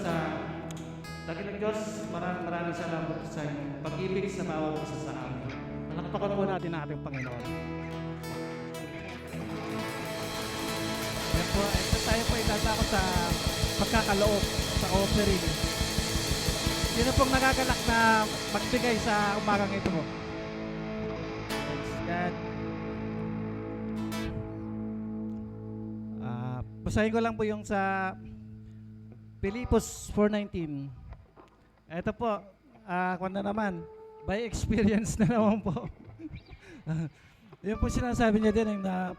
sa Dakilang Diyos, maraming salamat sa inyong pag-ibig sa bawat isa sa amin. Palakpakan po natin ang ating Panginoon. Yan po, ito tayo po itatako sa pagkakaloob, sa offering. Sino pong nagagalak na magbigay sa umagang ito po? Yan. Basahin ko lang po yung sa Pilipos 4:19. Ito po, kung na naman, by experience na naman po. Yun po sinasabi niya din na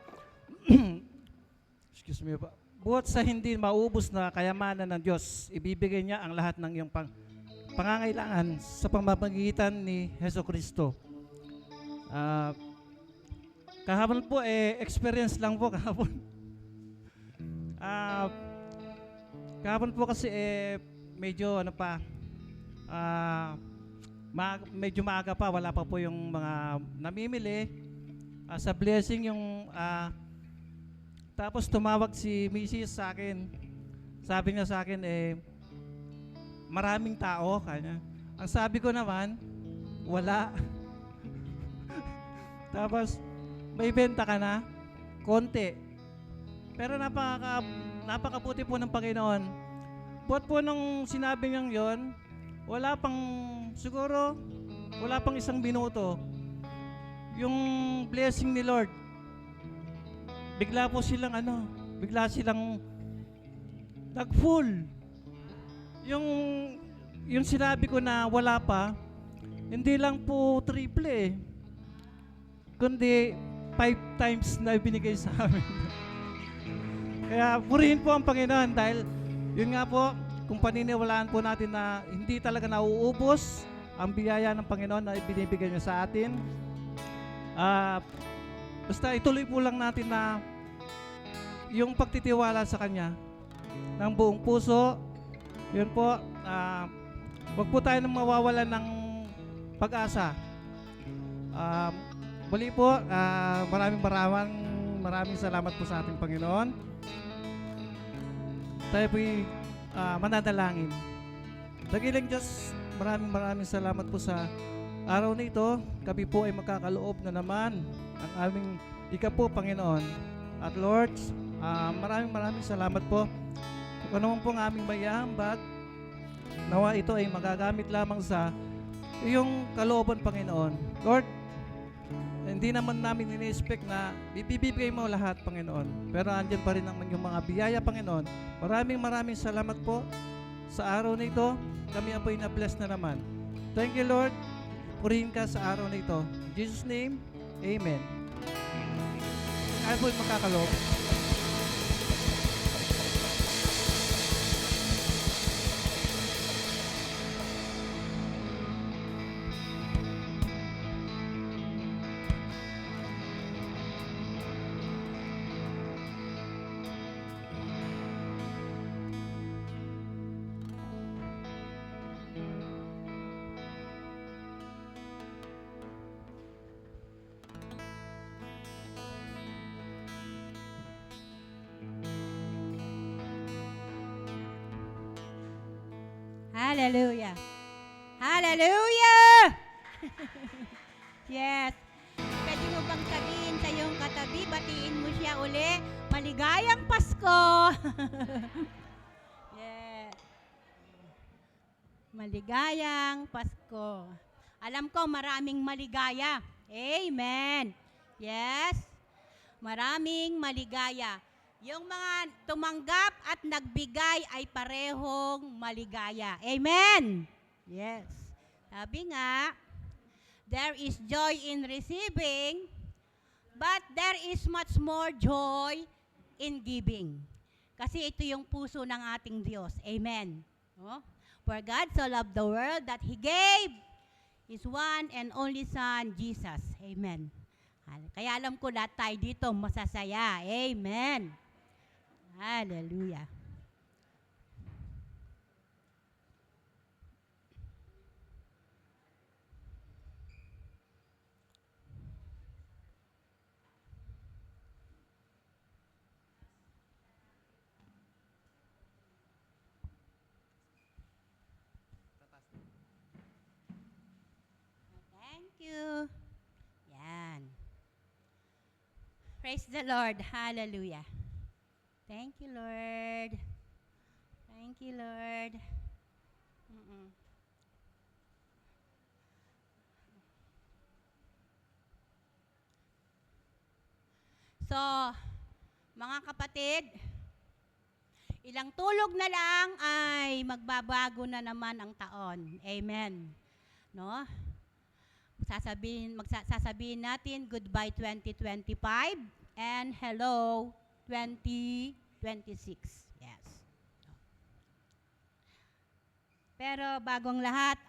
excuse me po. Buhat sa hindi maubos na kayamanan ng Diyos, ibibigay niya ang lahat ng iyong pangangailangan sa pamamagitan ni Hesus Kristo. Kahapon po, experience lang po kahapon. Kahapon po kasi medyo medyo maaga pa, wala pa po yung mga namimili sa blessing yung tapos tumawag si Mrs. sa akin. Sabi niya sa akin maraming tao kanya. Ang sabi ko naman, wala. Tapos may benta ka na? Konti. Pero napakabuti po ng Panginoon. Buat po nung sinabi niyang yon, siguro, wala pang isang minuto. Yung blessing ni Lord, bigla silang nag-full. Yung sinabi ko na wala pa, hindi lang po triple kundi 5 times na ibinigay sa amin. Kaya purihin po ang Panginoon dahil yun nga po, kung paniniwalaan po natin na hindi talaga nauubos ang biyaya ng Panginoon na ibinibigay niya sa atin. Basta ituloy po lang natin na yung pagtitiwala sa Kanya ng buong puso. Yun po, wag po tayo nang mawawalan ng pag-asa. Muli po, maraming salamat po sa ating Panginoon. Tayo po'y mananalangin. Dakilang Diyos, maraming salamat po sa araw na ito. Kami po ay magkakaloob na naman ang aming ikapo, Panginoon. At Lord, maraming salamat po. Kung ano pong aming mayahambag, nawa ito ay magagamit lamang sa iyong kalooban, Panginoon. Lord, hindi naman namin ini-expect na bibigay mo lahat, Panginoon. Pero andyan pa rin naman yung mga biyaya, Panginoon. Maraming salamat po sa araw na ito. Kami apoy na-bless na naman. Thank you, Lord. Purihin ka sa araw na ito. In Jesus' name, Amen. Kaya po'y magkakaloob. Hallelujah. Hallelujah! Yes. Pwede mo bang sabihin sa iyong katabi, batiin mo siya uli, maligayang Pasko! Yes. Maligayang Pasko. Alam ko maraming maligaya. Amen. Yes. Maraming maligaya. Yung mga tumanggap at nagbigay ay parehong maligaya. Amen. Yes. Sabi nga, there is joy in receiving, but there is much more joy in giving. Kasi ito yung puso ng ating Diyos. Amen. Oh? For God so loved the world that He gave His one and only Son, Jesus. Amen. Kaya alam ko lahat tayo dito masasaya. Amen. Hallelujah. Praise the Lord. Hallelujah. Thank you, Lord. Thank you, Lord. Mm-mm. So, mga kapatid, ilang tulog na lang ay magbabago na naman ang taon. Amen. No? Sasabihin natin goodbye 2025 and hello 2026. Yes. Pero bagong lahat,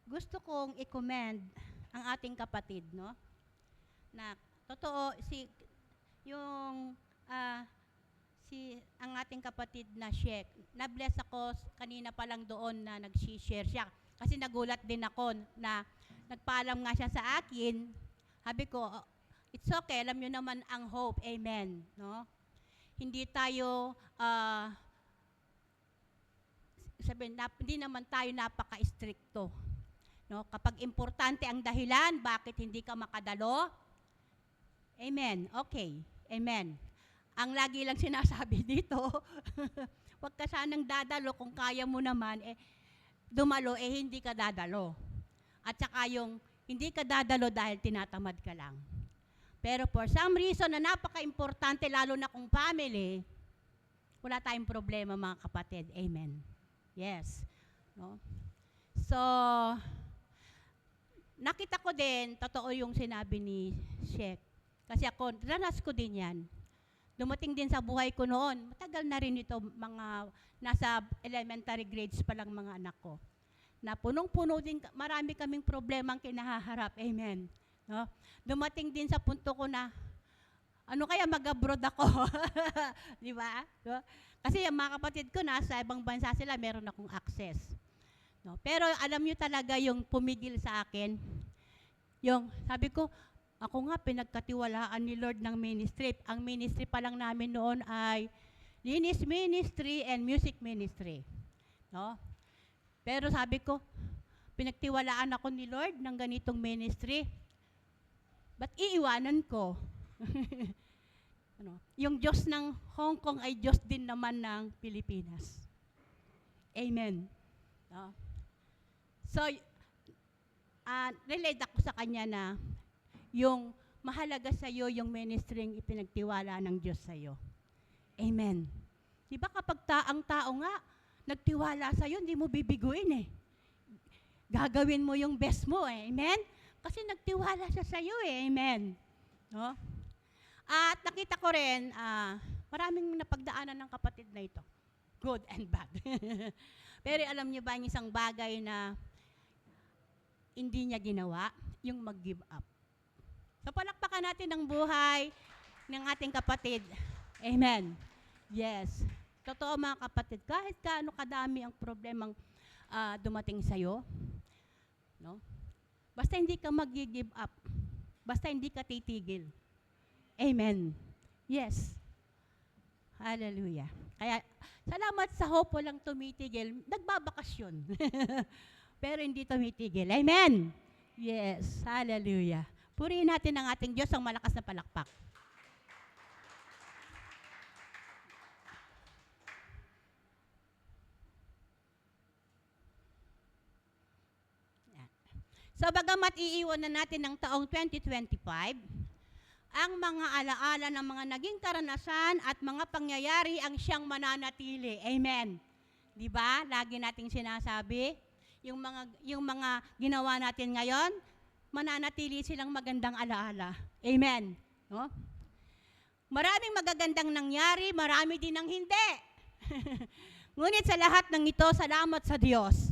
gusto kong i-commend ang ating kapatid, no? Na totoo yung ang ating kapatid na Sheikh, na-bless ako kanina pa lang doon na nag-share siya. Kasi nagulat din ako na nagpaalam nga siya sa akin. Sabi ko, it's okay, alam nyo naman ang hope. Amen. No? Hindi tayo, hindi naman tayo napaka-stricto. No? Kapag importante ang dahilan, bakit hindi ka makadalo? Amen. Okay. Amen. Ang lagi lang sinasabi dito, huwag ka sanang dadalo kung kaya mo naman, dumalo, hindi ka dadalo. At saka yung hindi ka dadalo dahil tinatamad ka lang. Pero for some reason na napaka-importante, lalo na kung family, wala tayong problema mga kapatid. Amen. Yes. No? So, nakita ko din, totoo yung sinabi ni Sheikh. Kasi ako, ranas ko din yan. Dumating din sa buhay ko noon. Matagal na rin ito, mga nasa elementary grades pa lang mga anak ko. Na punong-puno din, marami kaming problemang kinahaharap. Amen. No? Dumating din sa punto ko na, ano kaya mag-abroad ako? Di ba? No? Kasi yung mga kapatid ko, nasa ibang bansa sila, meron akong access. No? Pero alam nyo talaga yung pumigil sa akin. Yung, sabi ko, ako nga, pinagkatiwalaan ni Lord ng ministry. Ang ministry pa lang namin noon ay Linis Ministry and Music Ministry. No? Pero sabi ko, pinagtiwalaan ako ni Lord ng ganitong ministry. Ba't iiwanan ko? Yung Diyos ng Hong Kong ay Diyos din naman ng Pilipinas. Amen. No? So, relate ako sa kanya na yung mahalaga sa iyo yung ministry ipinagtiwala ng Diyos sa iyo. Amen. Di ba kapag ang tao nga nagtiwala sa iyo, hindi mo bibiguin eh. Gagawin mo yung best mo eh. Amen? Kasi nagtiwala siya sa iyo eh. Amen. No? At nakita ko rin, maraming napagdaanan ng kapatid na ito. Good and bad. Pero alam niyo ba yung isang bagay na hindi niya ginawa? Yung mag-give up. So palakpakan natin ang buhay ng ating kapatid. Amen. Yes. Totoo mga kapatid, kahit gaano kadami ang problemang dumating sa'yo, no? Basta hindi ka mag-give up. Basta hindi ka titigil. Amen. Yes. Hallelujah. Kaya, salamat sa hope walang tumitigil. Nagbabakasyon. Pero hindi tumitigil. Amen. Yes. Hallelujah. Purihin natin ang ating Diyos ang malakas na palakpak. So, bagamat iiwan na natin ng taong 2025, ang mga alaala ng mga naging karanasan at mga pangyayari ang siyang mananatili. Amen. Di ba? Lagi nating sinasabi, yung mga ginawa natin ngayon, mananatili silang magandang alaala. Amen. No? Maraming magagandang nangyari, marami din ang hindi. Ngunit sa lahat ng ito, salamat sa Diyos.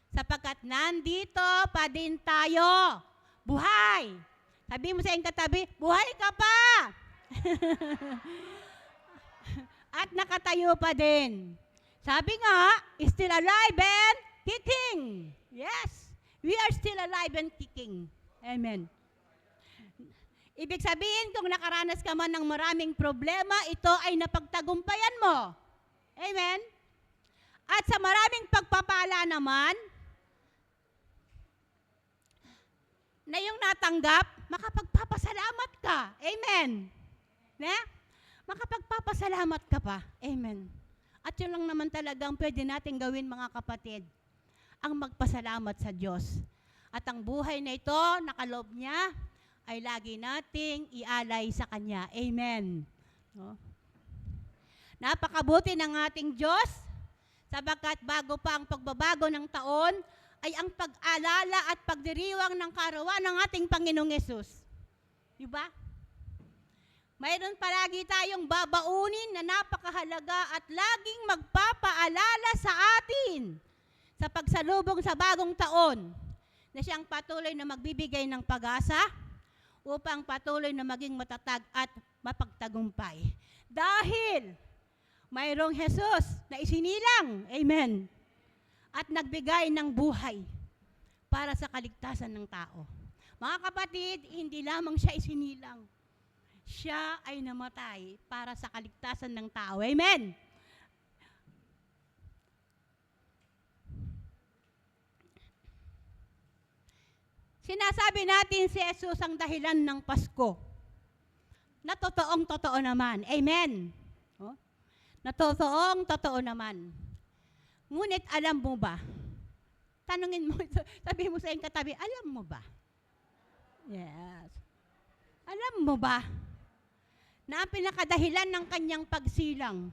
Sapagkat nandito pa din tayo. Buhay. Sabi mo sa iyong katabi, buhay ka pa. At nakatayo pa din. Sabi nga, still alive and kicking. Yes. We are still alive and kicking. Amen. Ibig sabihin, kung nakaranas ka man ng maraming problema, ito ay napagtagumpayan mo. Amen. At sa maraming pagpapala naman, na yung natanggap, makapagpapasalamat ka. Amen. Ne? Makapagpapasalamat ka pa. Amen. At yun lang naman talagang pwede natin gawin, mga kapatid, ang magpasalamat sa Diyos. At ang buhay na ito, nakaloob niya, ay lagi nating ialay sa Kanya. Amen. No? Napakabuti ng ating Diyos, sapagkat bago pa ang pagbabago ng taon, ay ang pag-alala at pagdiriwang ng karawan ng ating Panginoong Yesus. Diba? Mayroon palagi tayong babaunin na napakahalaga at laging magpapaalala sa atin sa pagsalubong sa bagong taon na siyang patuloy na magbibigay ng pag-asa upang patuloy na maging matatag at mapagtagumpay. Dahil mayroong Jesus na isinilang, amen, at nagbigay ng buhay para sa kaligtasan ng tao. Mga kapatid, hindi lamang siya isinilang, siya ay namatay para sa kaligtasan ng tao. Amen! Sinasabi natin si Jesus ang dahilan ng Pasko. Na totoong-totoo naman. Amen! Oh? Na totoong-totoo naman. Ngunit alam mo ba? Tanungin mo, sabihin mo sa iyong katabi, alam mo ba? Yes. Alam mo ba na ang pinakadahilan ng kanyang pagsilang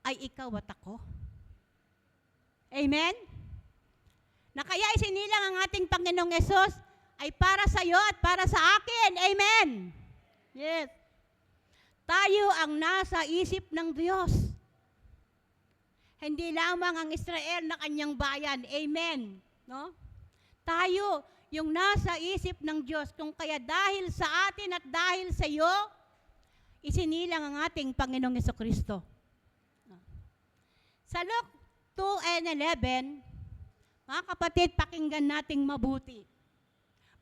ay ikaw at ako? Amen? Na kaya isinilang ang ating Panginoong Yesus ay para sa iyo at para sa akin. Amen? Yes. Tayo ang nasa isip ng Diyos. Hindi lamang ang Israel na kanyang bayan. Amen? No? Tayo yung nasa isip ng Diyos, kung kaya dahil sa atin at dahil sa iyo, isinilang ang ating Panginoong Jesucristo. Sa Luke 2:11, mga kapatid, pakinggan nating mabuti.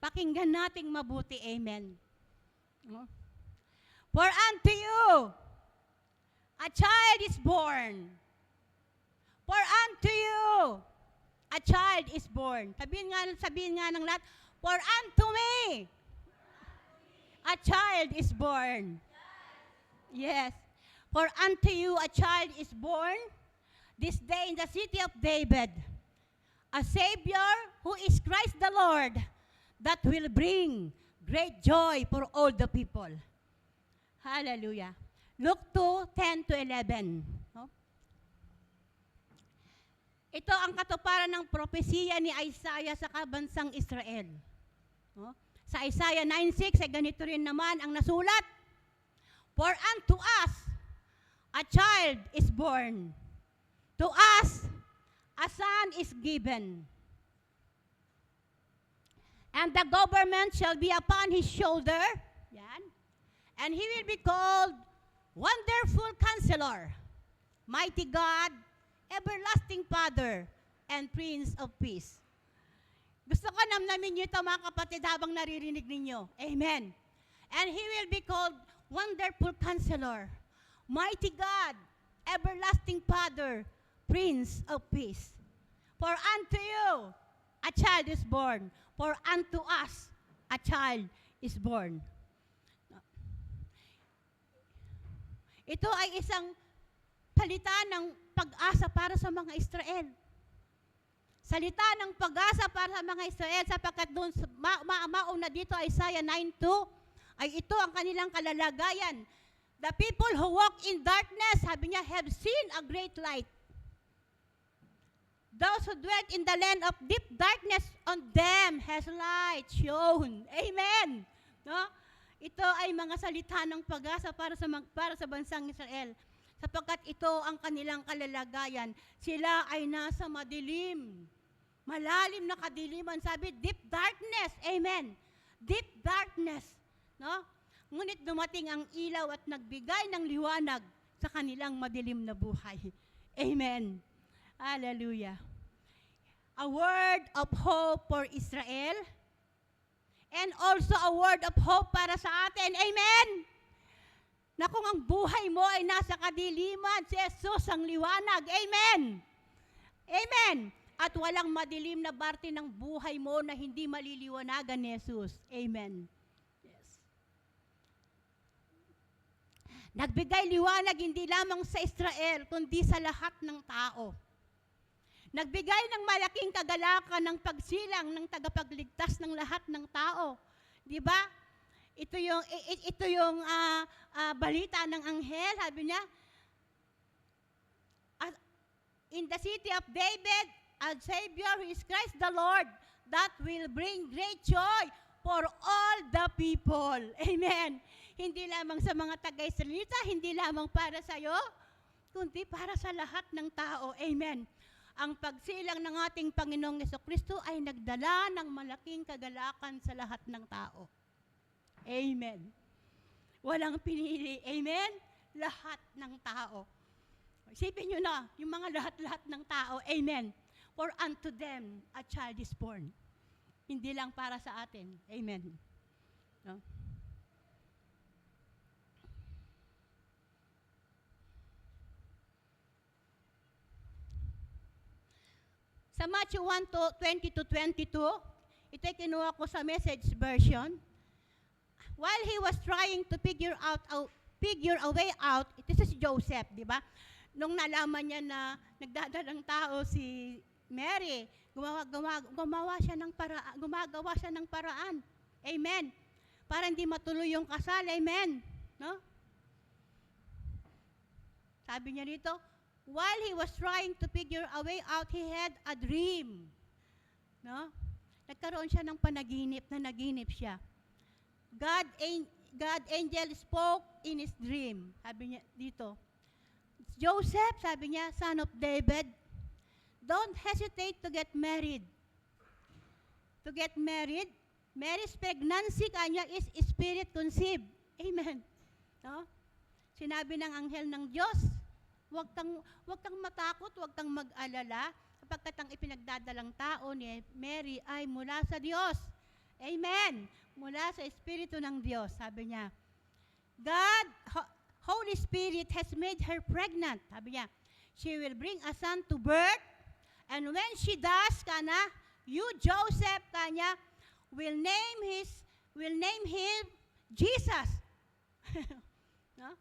Pakinggan nating mabuti, amen. For unto you, a child is born. For unto you, a child is born. Sabihin nga ng lahat, for unto me, a child is born. Yes. For unto you a child is born this day in the city of David, a Savior who is Christ the Lord, that will bring great joy for all the people. Hallelujah. Luke 2:10-11. No? Ito ang katuparan ng propesiya ni Isaiah sa kabansang Israel. No? Sa Isaiah 9:6 ay ganito rin naman ang nasulat. For unto us a child is born, to us a son is given, and the government shall be upon his shoulder, yan, and he will be called Wonderful Counselor, Mighty God, Everlasting Father, and Prince of Peace. Gusto ko namnamin niyo ito, mga kapatid, habang naririnig ninyo. Amen. And he will be called Wonderful Counselor, Mighty God, Everlasting Father, Prince of Peace. For unto you a child is born. For unto us a child is born. Ito ay isang salita ng pag-asa para sa mga Israel. Salita ng pag-asa para sa mga Israel, sapagkat doon mauna dito, Isaiah 9:2, ay ito ang kanilang kalalagayan. The people who walk in darkness, sabi niya, have seen a great light. Those who dwelt in the land of deep darkness, on them has light shone. Amen. No? Ito ay mga salita ng pag-asa para sa bansang Israel. Sapagkat ito ang kanilang kalalagayan. Sila ay nasa madilim. Malalim na kadiliman. Sabi, deep darkness. Amen. Deep darkness. No? Ngunit dumating ang ilaw at nagbigay ng liwanag sa kanilang madilim na buhay. Amen. Hallelujah. A word of hope for Israel and also a word of hope para sa atin. Amen. Na kung ang buhay mo ay nasa kadiliman, si Jesus ang liwanag. Amen. Amen. At walang madilim na parte ng buhay mo na hindi maliliwanagan ni Jesus. Amen. Nagbigay liwanag hindi lamang sa Israel, kundi sa lahat ng tao. Nagbigay ng malaking kagalakan ng pagsilang ng tagapagligtas ng lahat ng tao. Di ba? Ito yung balita ng anghel, sabi niya, in the city of David, a Savior who is Christ the Lord, that will bring great joy for all the people. Amen. Hindi lamang sa mga taga-Israelita, hindi lamang para sa iyo, kundi para sa lahat ng tao. Amen. Ang pagsilang ng ating Panginoong Jesucristo ay nagdala ng malaking kagalakan sa lahat ng tao. Amen. Walang pinili. Amen? Lahat ng tao. Isipin nyo na, yung mga lahat-lahat ng tao. Amen. For unto them a child is born. Hindi lang para sa atin. Amen. No? Sa Matthew 1:20-22, ito'y kinuha ko sa Message version. While he was trying to figure a way out, ito si Joseph, di ba? Nung nalaman niya na nagdadalang tao si Mary, gumagawa siya ng paraan. Amen. Para hindi matuloy yung kasal. Amen. No? Sabi niya dito, while he was trying to figure a way out, he had a dream. No? Nagkaroon siya ng panaginip, na naginip siya. God angel spoke in his dream. Sabi niya dito, Joseph, sabi niya, son of David, don't hesitate to get married. To get married, Mary's pregnancy kanya is spirit conceived. Amen. No? Sinabi ng anghel ng Diyos, wag kang matakot, wag kang mag-alala, sapagkat ang ipinagdadalang tao ni Mary ay mula sa Diyos. Amen. Mula sa Espiritu ng Diyos, sabi niya. Holy Spirit has made her pregnant. Sabi niya, she will bring a son to birth, and when she does, you, Joseph, will name him Jesus. No?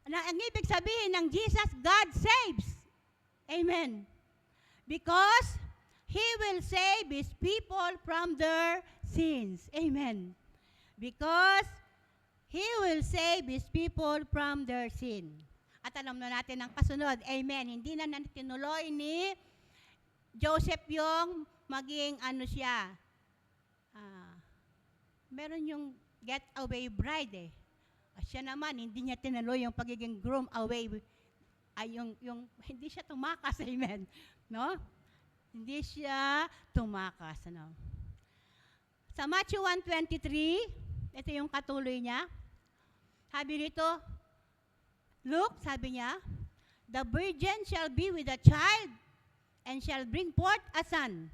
Ang ibig sabihin ng Jesus, God saves. Amen. Because He will save His people from their sins. Amen. Because He will save His people from their sin. At alam na natin ang kasunod. Amen. Hindi na tinuloy ni Joseph yung maging meron yung getaway bride At siya naman, hindi niya tinuloy yung pagiging groom away. Yung hindi siya tumakas, amen. No? Hindi siya tumakas. Ano? Sa Matthew 1:23, ito yung katuloy niya. Sabi rito, look, sabi niya, the virgin shall be with a child and shall bring forth a son.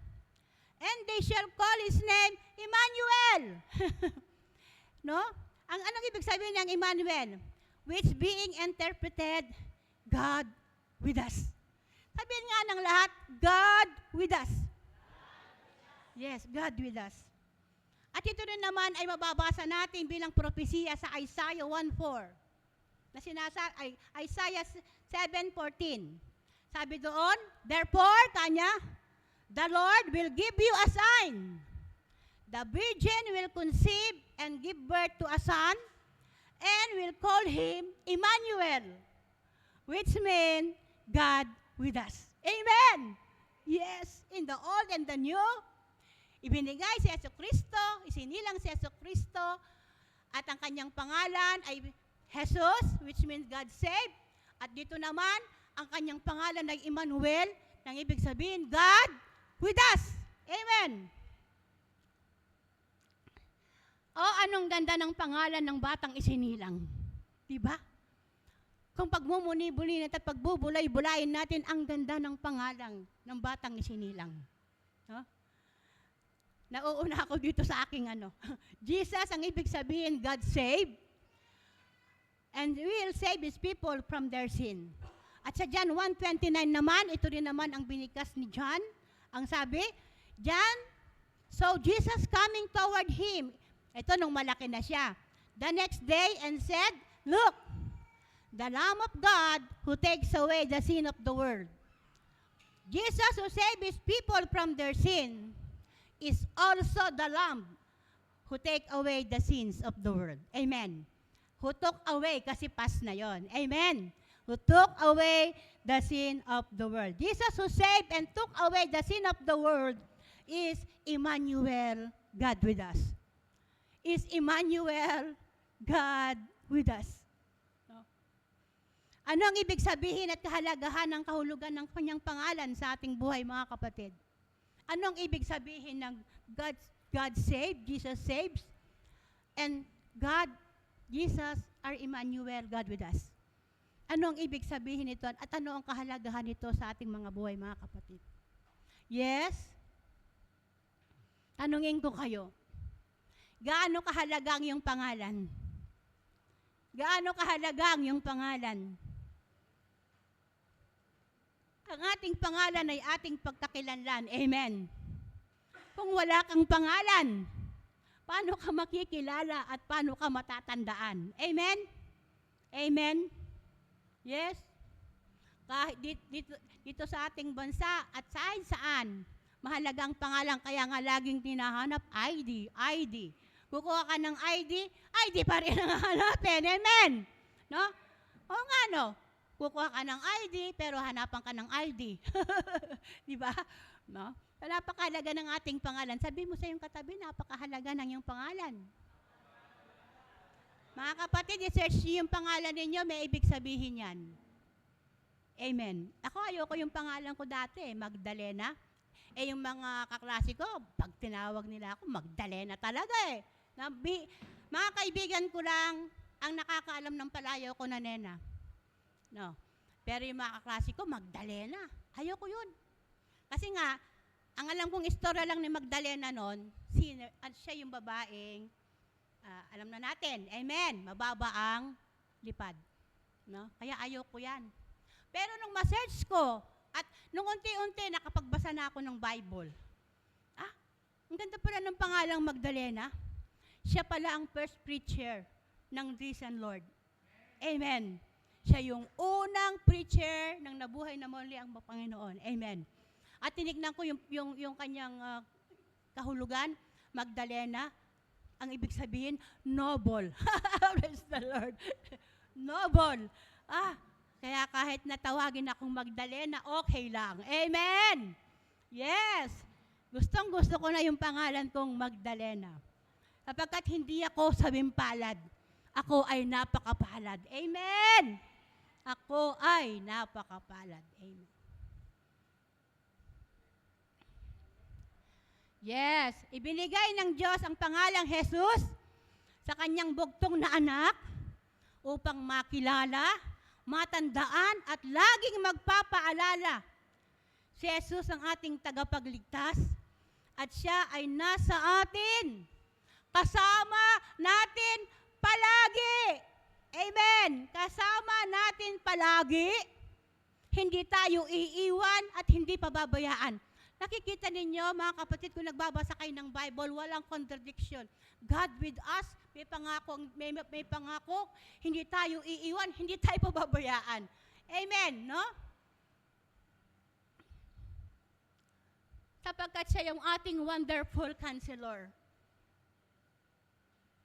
And they shall call his name Emmanuel. No? Anong ibig sabihin ng Emmanuel? Which being interpreted, God with us. Sabihin nga ng lahat, God with us. Yes, God with us. At ito rin naman ay mababasa natin bilang propesiya sa Isaiah 1:4. Na Isaiah 7:14. Sabi doon, therefore, the Lord will give you a sign. The virgin will conceive and give birth to a son, and will call him Emmanuel, which means God with us. Amen! Yes, in the Old and the New, ibinigay si Jesucristo, isinilang si Jesucristo, at ang kanyang pangalan ay Jesus, which means God save. At dito naman, ang kanyang pangalan ay Emmanuel, nang ibig sabihin, God with us. Amen! Anong ganda ng pangalan ng batang isinilang. Diba? Kung pagmumuni-buli natin at pagbubulay-bulayin natin, ang ganda ng pangalan ng batang isinilang. No? Nauuna ako dito sa aking Jesus, ang ibig sabihin, God save. And will save His people from their sin. At sa John 1:29 naman, ito rin naman ang binikas ni John. Ang sabi, John, so Jesus coming toward him, ito nung malaki na siya, the next day and said, look, The Lamb of God who takes away the sin of the world. Jesus who saved his people from their sin is also the Lamb who take away the sins of the world. Amen. Who took away, kasi past na yon. Amen. Who took away the sin of the world. Jesus who saved and took away the sin of the world is Emmanuel, God with us. Is Emmanuel, God with us. No? Ano ang ibig sabihin at kahalagahan ng kahulugan ng kanyang pangalan sa ating buhay, mga kapatid? Ano ang ibig sabihin ng God saved, Jesus saves, and Jesus are Emmanuel, God with us? Ano ang ibig sabihin nito at ano ang kahalagahan nito sa ating mga buhay, mga kapatid? Yes? Tanungin ko kayo, gaano kahalaga ang iyong pangalan? Gaano kahalaga ang iyong pangalan? Ang ating pangalan ay ating pagkakilanlan. Amen. Kung wala kang pangalan, paano ka makikilala at paano ka matatandaan? Amen? Amen? Yes? Kahit dito sa ating bansa at saan, mahalagang pangalan, kaya nga laging tinahanap, ID. Kukuha ka ng ID pa rin ang hanapin. Amen? No? Oo nga, no? Kukuha ka ng ID, pero hanapan ka ng ID. Di ba? No? Napakahalaga ng ating pangalan. Sabi mo sa iyong katabi, napakahalaga ng iyong pangalan. Mga kapatid, i-search niyo yung pangalan ninyo, may ibig sabihin yan. Amen. Ako, ayoko yung pangalan ko dati, Magdalena. Yung mga kaklase ko, pag tinawag nila ako, Magdalena talaga eh. Mga kaibigan ko lang ang nakakaalam ng palayaw ko na Nena. No. Pero yung mga kaklase ko, Magdalena. Ayoko yun. Kasi nga, ang alam kong istorya lang ni Magdalena noon, siya yung babaeng, alam na natin, amen, mababa ang lipad. No? Kaya ayoko yan. Pero nung ma-search ko, at nung unti-unti nakapagbasa na ako ng Bible, ang ganda pala ng pangalang Magdalena. Siya pala ang first preacher ng Risen Lord. Amen. Siya yung unang preacher ng nabuhay na muli ang Panginoon. Amen. At tinignan ko yung kanyang kahulugan, Magdalena, ang ibig sabihin, noble. Praise the Lord. Noble. Kaya kahit natawagin akong Magdalena, okay lang. Amen. Yes. Gustong-gusto ko na yung pangalan kong Magdalena. Kapagkat hindi ako sabimpalad, ako ay napakapalad. Amen. Ako ay napakapalad. Amen. Yes, ibinigay ng Diyos ang pangalang Jesus sa kanyang bugtong na anak upang makilala, matandaan at laging magpapaalala. Si Jesus ang ating tagapagligtas at siya ay nasa atin. Kasama natin palagi. Amen. Kasama natin palagi. Hindi tayo iiwan at hindi pababayaan. Nakikita ninyo, mga kapatid, kung nagbabasa kayo ng Bible, walang contradiction. God with us, may pangako, hindi tayo iiwan, hindi tayo pababayaan. Amen, no? Sapagkat siya yung ating wonderful counselor.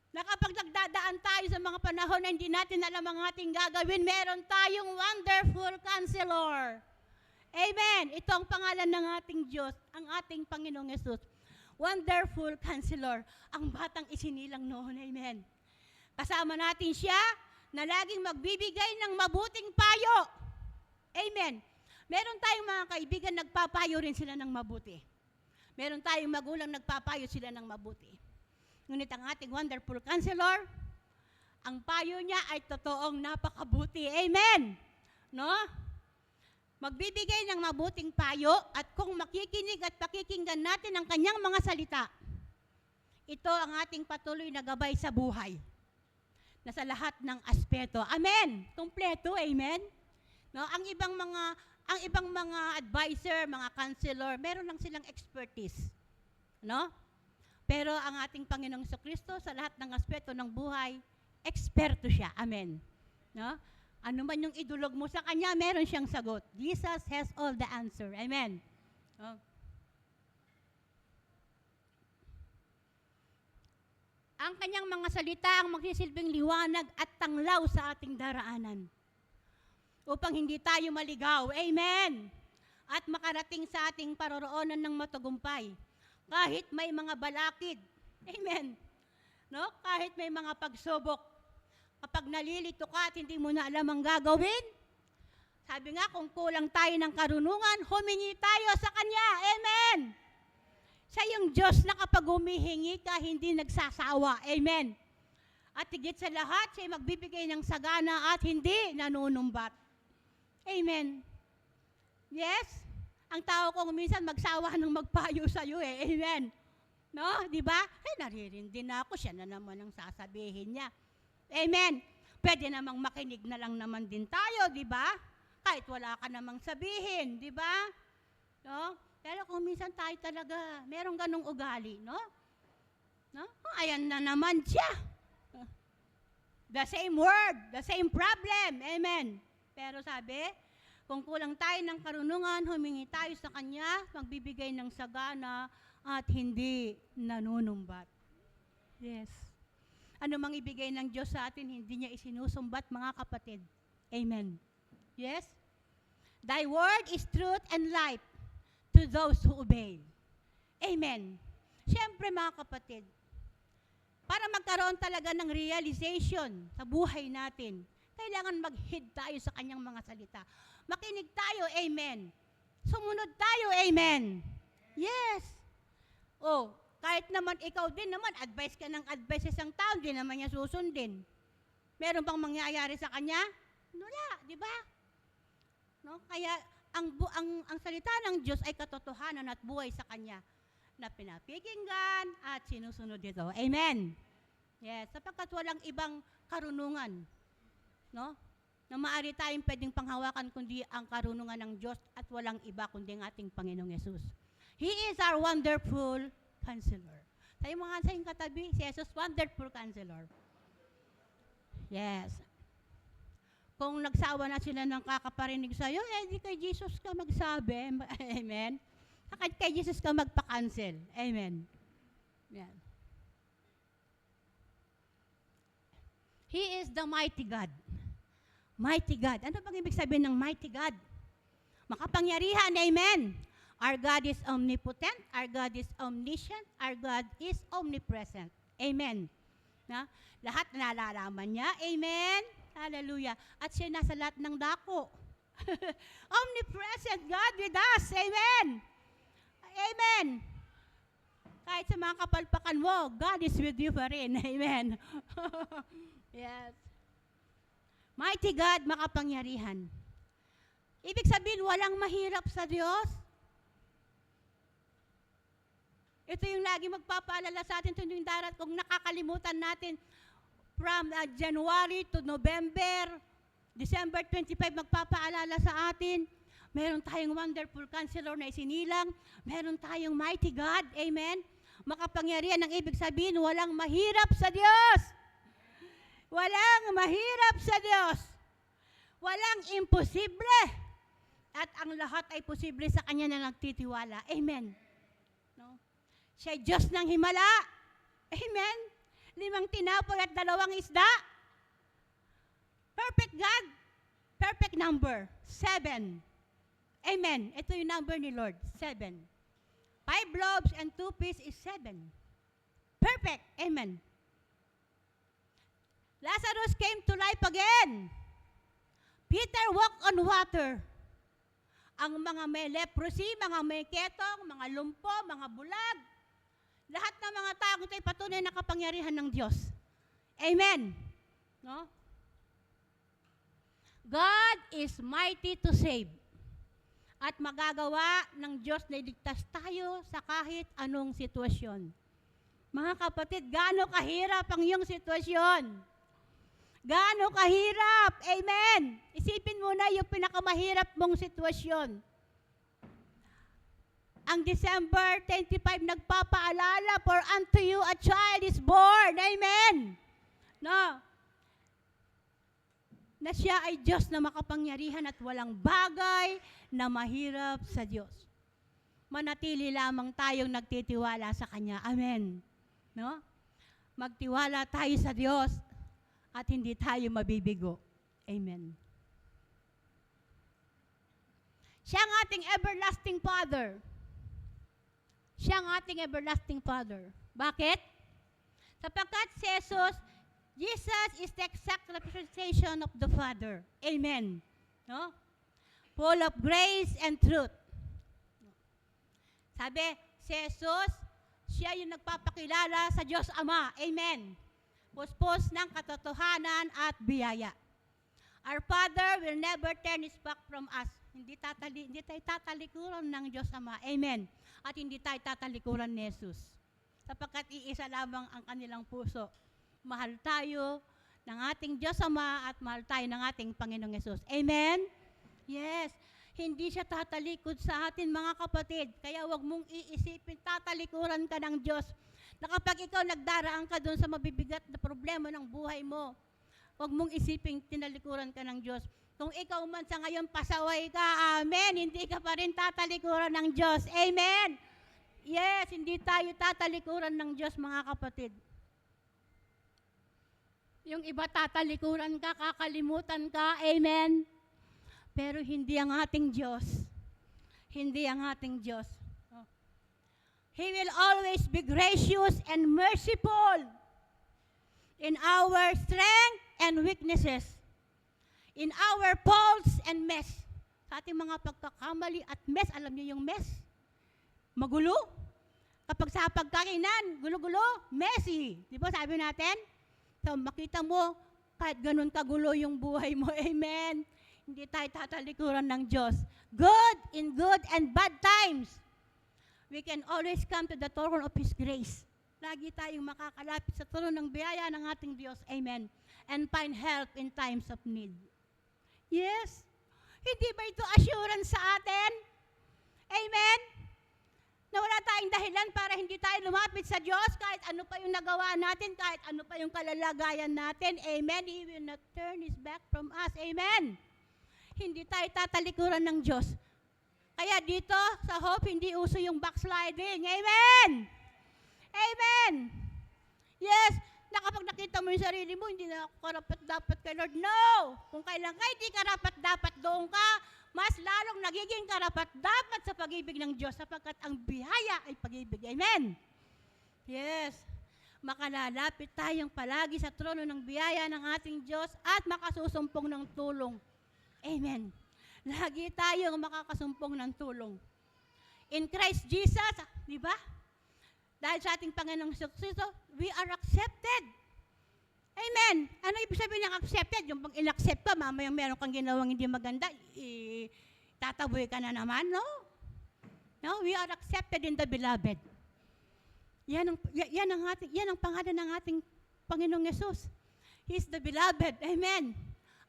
Na kapag nagdadaan tayo sa mga panahon na hindi natin alam ang ating gagawin, meron tayong wonderful counselor. Amen. Ito ang pangalan ng ating Diyos, ang ating Panginoong Yesus. Wonderful Counselor, ang batang isinilang noon. Amen. Kasama natin siya na laging magbibigay ng mabuting payo. Amen. Meron tayong mga kaibigan, nagpapayo rin sila ng mabuti. Meron tayong magulang, nagpapayo sila ng mabuti. Ngunit ang ating Wonderful Counselor, ang payo niya ay totoong napakabuti. Amen. No? Magbibigay ng mabuting payo at kung makikinig at pakikinggan natin ang kanyang mga salita, ito ang ating patuloy na gabay sa buhay na sa lahat ng aspeto. Amen. Kompleto, amen. No, ang ibang mga advisor, mga counselor, meron lang silang expertise. No? Pero ang ating Panginoong Jesucristo sa lahat ng aspeto ng buhay, eksperto siya. Amen. No? Ano man yung idulog mo sa Kanya, meron siyang sagot. Jesus has all the answer. Amen. Oh. Ang Kanyang mga salita ang magsisilbing liwanag at tanglaw sa ating daraanan upang hindi tayo maligaw. Amen. At makarating sa ating paroroonan ng matagumpay. Kahit may mga balakid. Amen. No? Kahit may mga pagsubok. Kapag nalilito ka at hindi mo na alam ang gagawin, sabi nga, kung kulang tayo ng karunungan, humingi tayo sa Kanya. Amen. Siya yung Diyos na kapag humihingi ka, hindi nagsasawa. Amen. At higit sa lahat, siya magbibigay ng sagana at hindi nanunumbat. Amen. Yes? Ang tao ko minsan magsawa ng magpayo sa iyo eh. Amen. No? Di ba? Naririndi na ako. Siya na naman ang sasabihin niya. Amen. Pwede namang makinig na lang naman din tayo, di ba? Kahit wala ka namang sabihin, di ba? No? Pero kung minsan tayo talaga, merong ganong ugali, no? No? Ayan na naman siya. The same word, the same problem. Amen. Pero sabi, kung kulang tayo ng karunungan, humingi tayo sa Kanya, magbibigay ng sagana at hindi nanunumbat. Yes. Ano mang ibigay ng Diyos sa atin, hindi niya isinusumbat, mga kapatid. Amen. Yes? Thy word is truth and life to those who obey. Amen. Siyempre, mga kapatid, para magkaroon talaga ng realization sa buhay natin, kailangan mag-heed tayo sa Kanyang mga salita. Makinig tayo, amen. Sumunod tayo, amen. Yes. Oh, kahit naman ikaw din naman, advice ka ng advice sa isang tao, di naman niya susundin. Meron bang mangyayari sa kanya? Wala, di ba? No? Kaya ang salita ng Diyos ay katotohanan at buhay sa Kanya na pinapikinggan at sinusunod dito. Amen. Yes, sapagkat walang ibang karunungan, no? Na maaari tayong pwedeng panghawakan kundi ang karunungan ng Diyos at walang iba kundi ang ating Panginoong Yesus. He is our wonderful Counselor. Tayo mga sa iyong katabi, si Jesus, wonderful Counselor. Yes. Kung nagsawa na sila ng kakaparinig sa'yo, di kay Jesus ka magsabi. Amen. Kay Jesus ka magpa-cancel. Amen. Yan. He is the mighty God. Mighty God. Ano bang ibig sabihin ng mighty God? Makapangyarihan. Amen. Our God is omnipotent. Our God is omniscient. Our God is omnipresent. Amen. Na? Lahat nalalaman niya. Amen. Hallelujah. At siya nasa lahat ng dako. Omnipresent God with us. Amen. Amen. Kahit sa mga kapalpakan mo, God is with you pa rin. Amen. Yes. Mighty God, makapangyarihan. Ibig sabihin, walang mahirap sa Diyos. Ito yung lagi magpapaalala sa atin tuwing darat kung nakakalimutan natin from January to November, December 25, magpapaalala sa atin. Meron tayong wonderful Counselor na isinilang. Meron tayong mighty God. Amen. Makapangyarihan ang ibig sabihin, walang mahirap sa Diyos. Walang mahirap sa Diyos. Walang imposible. At ang lahat ay posible sa Kanya na nagtitiwala. Amen. No? Siya Diyos ng himala. Amen. 5 tinapoy at 2 isda. Perfect God. Perfect number. 7. Amen. Ito yung number ni Lord. 7. 5 loaves and 2 fish is 7. Perfect. Amen. Lazarus came to life again. Peter walked on water. Ang mga may leprosy, mga may ketong, mga lumpo, mga bulag, lahat ng mga tao ito'y patunay na kapangyarihan ng Diyos. Amen. No? God is mighty to save. At magagawa ng Diyos na iligtas tayo sa kahit anong sitwasyon. Mga kapatid, gaano kahirap ang iyong sitwasyon? Gaano kahirap? Amen. Isipin mo na yung pinakamahirap mong sitwasyon. Ang December 25 nagpapaalala, for unto you a child is born. Amen. No. na siya ay Diyos na makapangyarihan at walang bagay na mahirap sa Diyos. Manatili lamang tayong nagtitiwala sa Kanya. Amen. No? Magtiwala tayo sa Diyos at hindi tayo mabibigo. Amen. Siya ang ating everlasting Father. Siya ang ating everlasting Father. Bakit? Sapagkat si Jesus is the exact representation of the Father. Amen. No? Full of grace and truth. Sabi, si Jesus, siya yung nagpapakilala sa Diyos Ama. Amen. Puspos ng katotohanan at biyaya. Our Father will never turn His back from us. Hindi tayo tatalikuran ng Diyos Ama. Amen. At hindi tayo tatalikuran ni Jesus. Sapagkat iisa lamang ang kanilang puso. Mahal tayo ng ating Diyos Ama at mahal tayo ng ating Panginoong Jesus. Amen? Yes. Hindi siya tatalikod sa atin, mga kapatid. Kaya wag mong iisipin, tatalikuran ka ng Diyos. Na kapag ikaw nagdaraan ka doon sa mabibigat na problema ng buhay mo, wag mong isipin, tinalikuran ka ng Diyos. Kung ikaw man sa ngayon pasaway ka, amen, hindi ka pa rin tatalikuran ng Diyos. Amen? Yes, hindi tayo tatalikuran ng Diyos, mga kapatid. Yung iba tatalikuran ka, kakalimutan ka, amen? Pero hindi ang ating Diyos. Hindi ang ating Diyos. He will always be gracious and merciful in our strength and weaknesses, in our faults and mess. Sa ating mga pagkakamali at mess, alam niyo yung mess? Magulo. Kapag sa pagkainan, gulo-gulo, messy. Di ba sabi natin? So makita mo, kahit ganun kagulo yung buhay mo, amen. Hindi tayo tatalikuran ng Diyos. Good in good and bad times. We can always come to the throne of His grace. Lagi tayong makakalapit sa trono ng biyaya ng ating Diyos. Amen. And find help in times of need. Yes. Hindi ba ito assurance sa atin? Amen. Na wala tayong dahilan para hindi tayo lumapit sa Diyos kahit ano pa yung nagawa natin, kahit ano pa yung kalalagayan natin. Amen. He will not turn His back from us. Amen. Hindi tayo tatalikuran ng Diyos. Kaya dito sa Hope, hindi uso yung backsliding. Amen! Amen! Yes, na kapag nakita mo yung sarili mo, hindi na ako karapat-dapat kay Lord. No! Kung kailan ka hindi karapat-dapat doon ka, mas lalong nagiging karapat-dapat sa pag-ibig ng Diyos sapagkat ang biyaya ay pag-ibig. Amen! Yes. Makalalapit tayong palagi sa trono ng biyaya ng ating Diyos at makasusumpong ng tulong. Amen. Lagi tayong makakasumpong ng tulong. In Christ Jesus, di ba? Dahil sa ating Panginoong Kristo, we are accepted. Amen. Ano ibig sabihin ng accepted? Yung pag in-accept ka, mamayang meron kang ginawang hindi maganda, tataboy ka na naman, no? No, we are accepted in the beloved. Yan ang pangalan ng ating Panginoong Yesus. He is the beloved. Amen.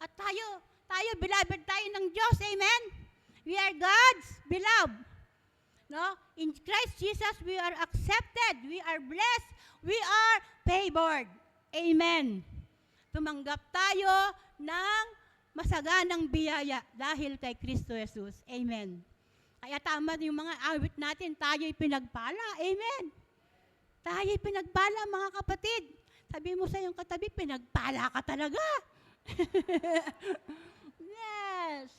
At tayo, beloved tayo ng Diyos. Amen? We are God's beloved. No? In Christ Jesus, we are accepted. We are blessed. We are favored. Amen. Tumanggap tayo ng masaganang biyaya dahil kay Kristo Jesus. Amen. Kaya tama yung mga awit natin, tayo'y pinagpala. Amen. Tayo'y pinagpala, mga kapatid. Sabi mo sa iyong katabi, pinagpala ka talaga. Yes.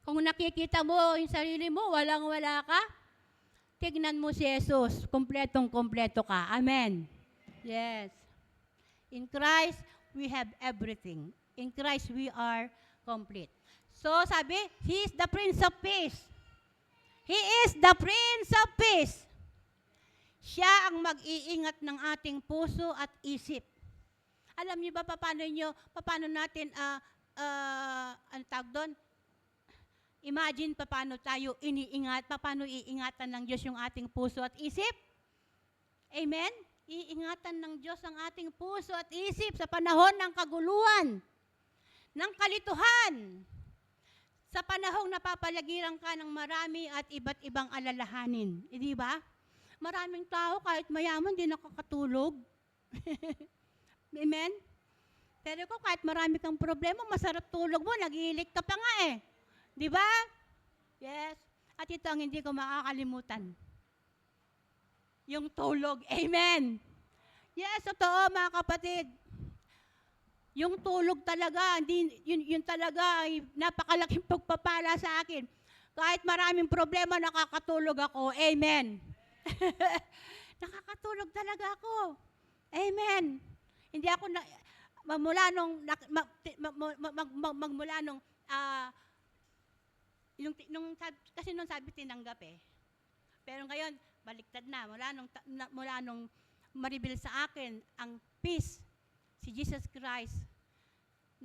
Kung nakikita mo yung sarili mo, walang-wala ka, tignan mo si Jesus, kumpletong-kumpleto ka. Amen. Yes. In Christ, we have everything. In Christ, we are complete. So, sabi, He is the Prince of Peace. He is the Prince of Peace. Siya ang mag-iingat ng ating puso at isip. Alam niyo ba paano natin, ang tawag doon? Imagine paano tayo paano iingatan ng Diyos yung ating puso at isip? Amen? Iingatan ng Diyos ang ating puso at isip sa panahon ng kaguluhan, ng kalituhan, Sa panahong napapalagiran ka ng marami at iba't ibang alalahanin. Di ba? Maraming tao kahit mayaman di nakakatulog. Amen? Pero kung kahit marami kang problema, masarap tulog mo, nag-iilik ka pa nga eh. Di ba? Yes. At ito ang hindi ko makakalimutan. Yung tulog. Amen. Yes, totoo mga kapatid. Yung tulog talaga, yun talaga ay napakalaking pagpapala sa akin. Kahit maraming problema, nakakatulog ako. Amen. Nakakatulog talaga ako. Amen. Hindi ako magmula nung kasi nung sabi tinanggap eh. Pero ngayon baliktad na mula nung maribil sa akin ang peace, si Jesus Christ,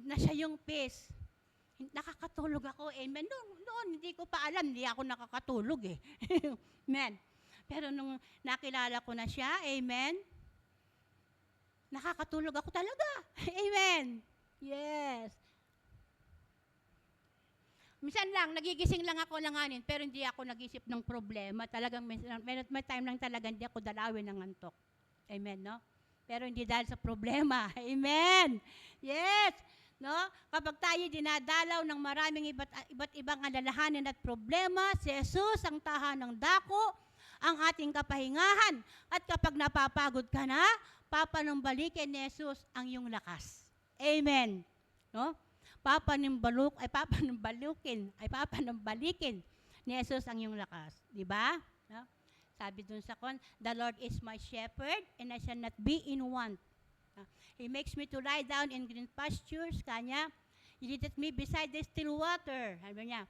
na siya yung peace. Nakakatulog ako. Amen. Noon hindi ko pa alam, hindi ako nakakatulog eh. Amen. Pero nung nakilala ko na siya, amen, nakakatulog ako talaga. Amen. Yes. Minsan lang, nagigising lang ako langanin, pero hindi ako nag-isip ng problema. Talagang may time lang talaga hindi ako dalawin ng antok. Amen, no? Pero hindi dahil sa problema. Amen. Yes. No? Kapag tayo dinadalaw ng maraming iba't ibang alalahanin at problema, si Jesus ang tahanang dako, ang ating kapahingahan. At kapag napapagod ka na, papanumbalikin ni Jesus ang iyong lakas. Amen. No? Papanumbalikin ni Jesus ang iyong lakas. Di ba? No? Sabi dun sa the Lord is my shepherd and I shall not be in want. He makes me to lie down in green pastures. Kanya, He leadeth me beside the still water. Sabi niya,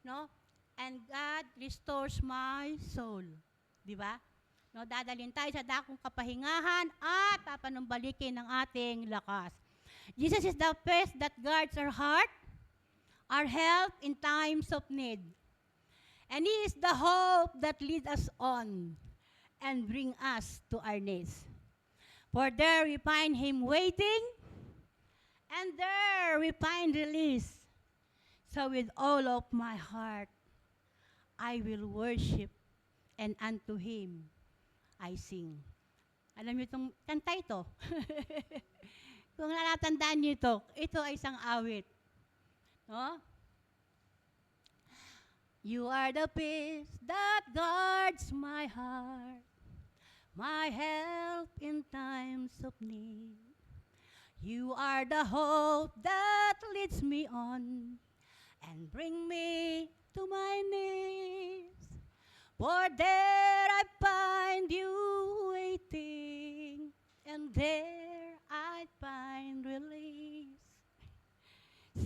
no? And God restores my soul. Di ba? No, dadalhin tayo sa dakong kapahingahan at papanumbalikin ng ating lakas. Jesus is the peace that guards our heart, our help in times of need. And He is the hope that leads us on and bring us to our knees. For there we find Him waiting, and there we find release. So with all of my heart, I will worship, and unto Him I sing. Alam niyo itong kanta ito? Kung natatandaan niyo ito ay isang awit. No? You are the peace that guards my heart, my help in times of need. You are the hope that leads me on and bring me to my knees. For there I find you waiting, and there I find release.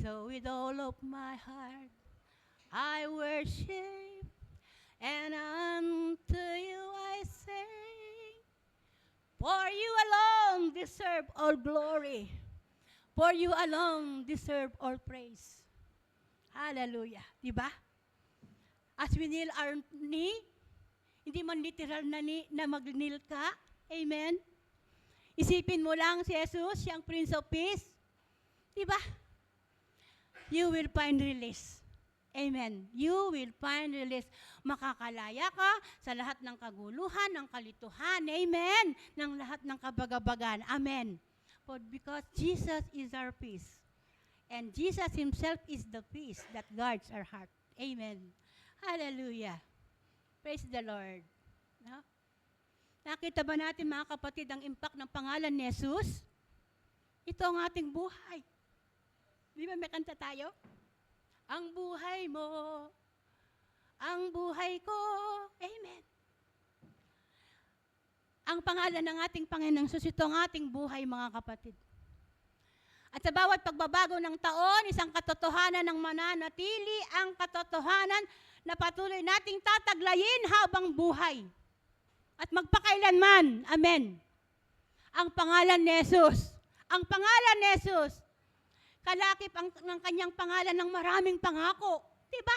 So with all of my heart, I worship, and unto you I sing. For you alone deserve all glory. For you alone deserve all praise. Hallelujah. Diba? As we kneel our knee, hindi man literal na mag-kneel ka. Amen? Isipin mo lang si Jesus, siyang Prince of Peace. Diba? You will find release. Amen. You will find release. Makakalaya ka sa lahat ng kaguluhan, ng kalituhan. Amen. Ng lahat ng kabagabagan. Amen. Because Jesus is our peace. And Jesus Himself is the peace that guards our heart. Amen. Hallelujah. Praise the Lord. No? Nakita ba natin mga kapatid ang impact ng pangalan ni Jesus? Ito ang ating buhay. Di ba may kanta tayo? Ang buhay mo, ang buhay ko. Amen. Ang pangalan ng ating Panginoong Jesus, ito ang ating buhay mga kapatid. At sa bawat pagbabago ng taon, isang katotohanan ng mananatili, ang katotohanan na patuloy nating tataglayin habang buhay. At magpakailanman. Amen. Ang pangalan ni Jesus. Ang pangalan ni Jesus. Kalakip ng kanyang pangalan ng maraming pangako. Diba?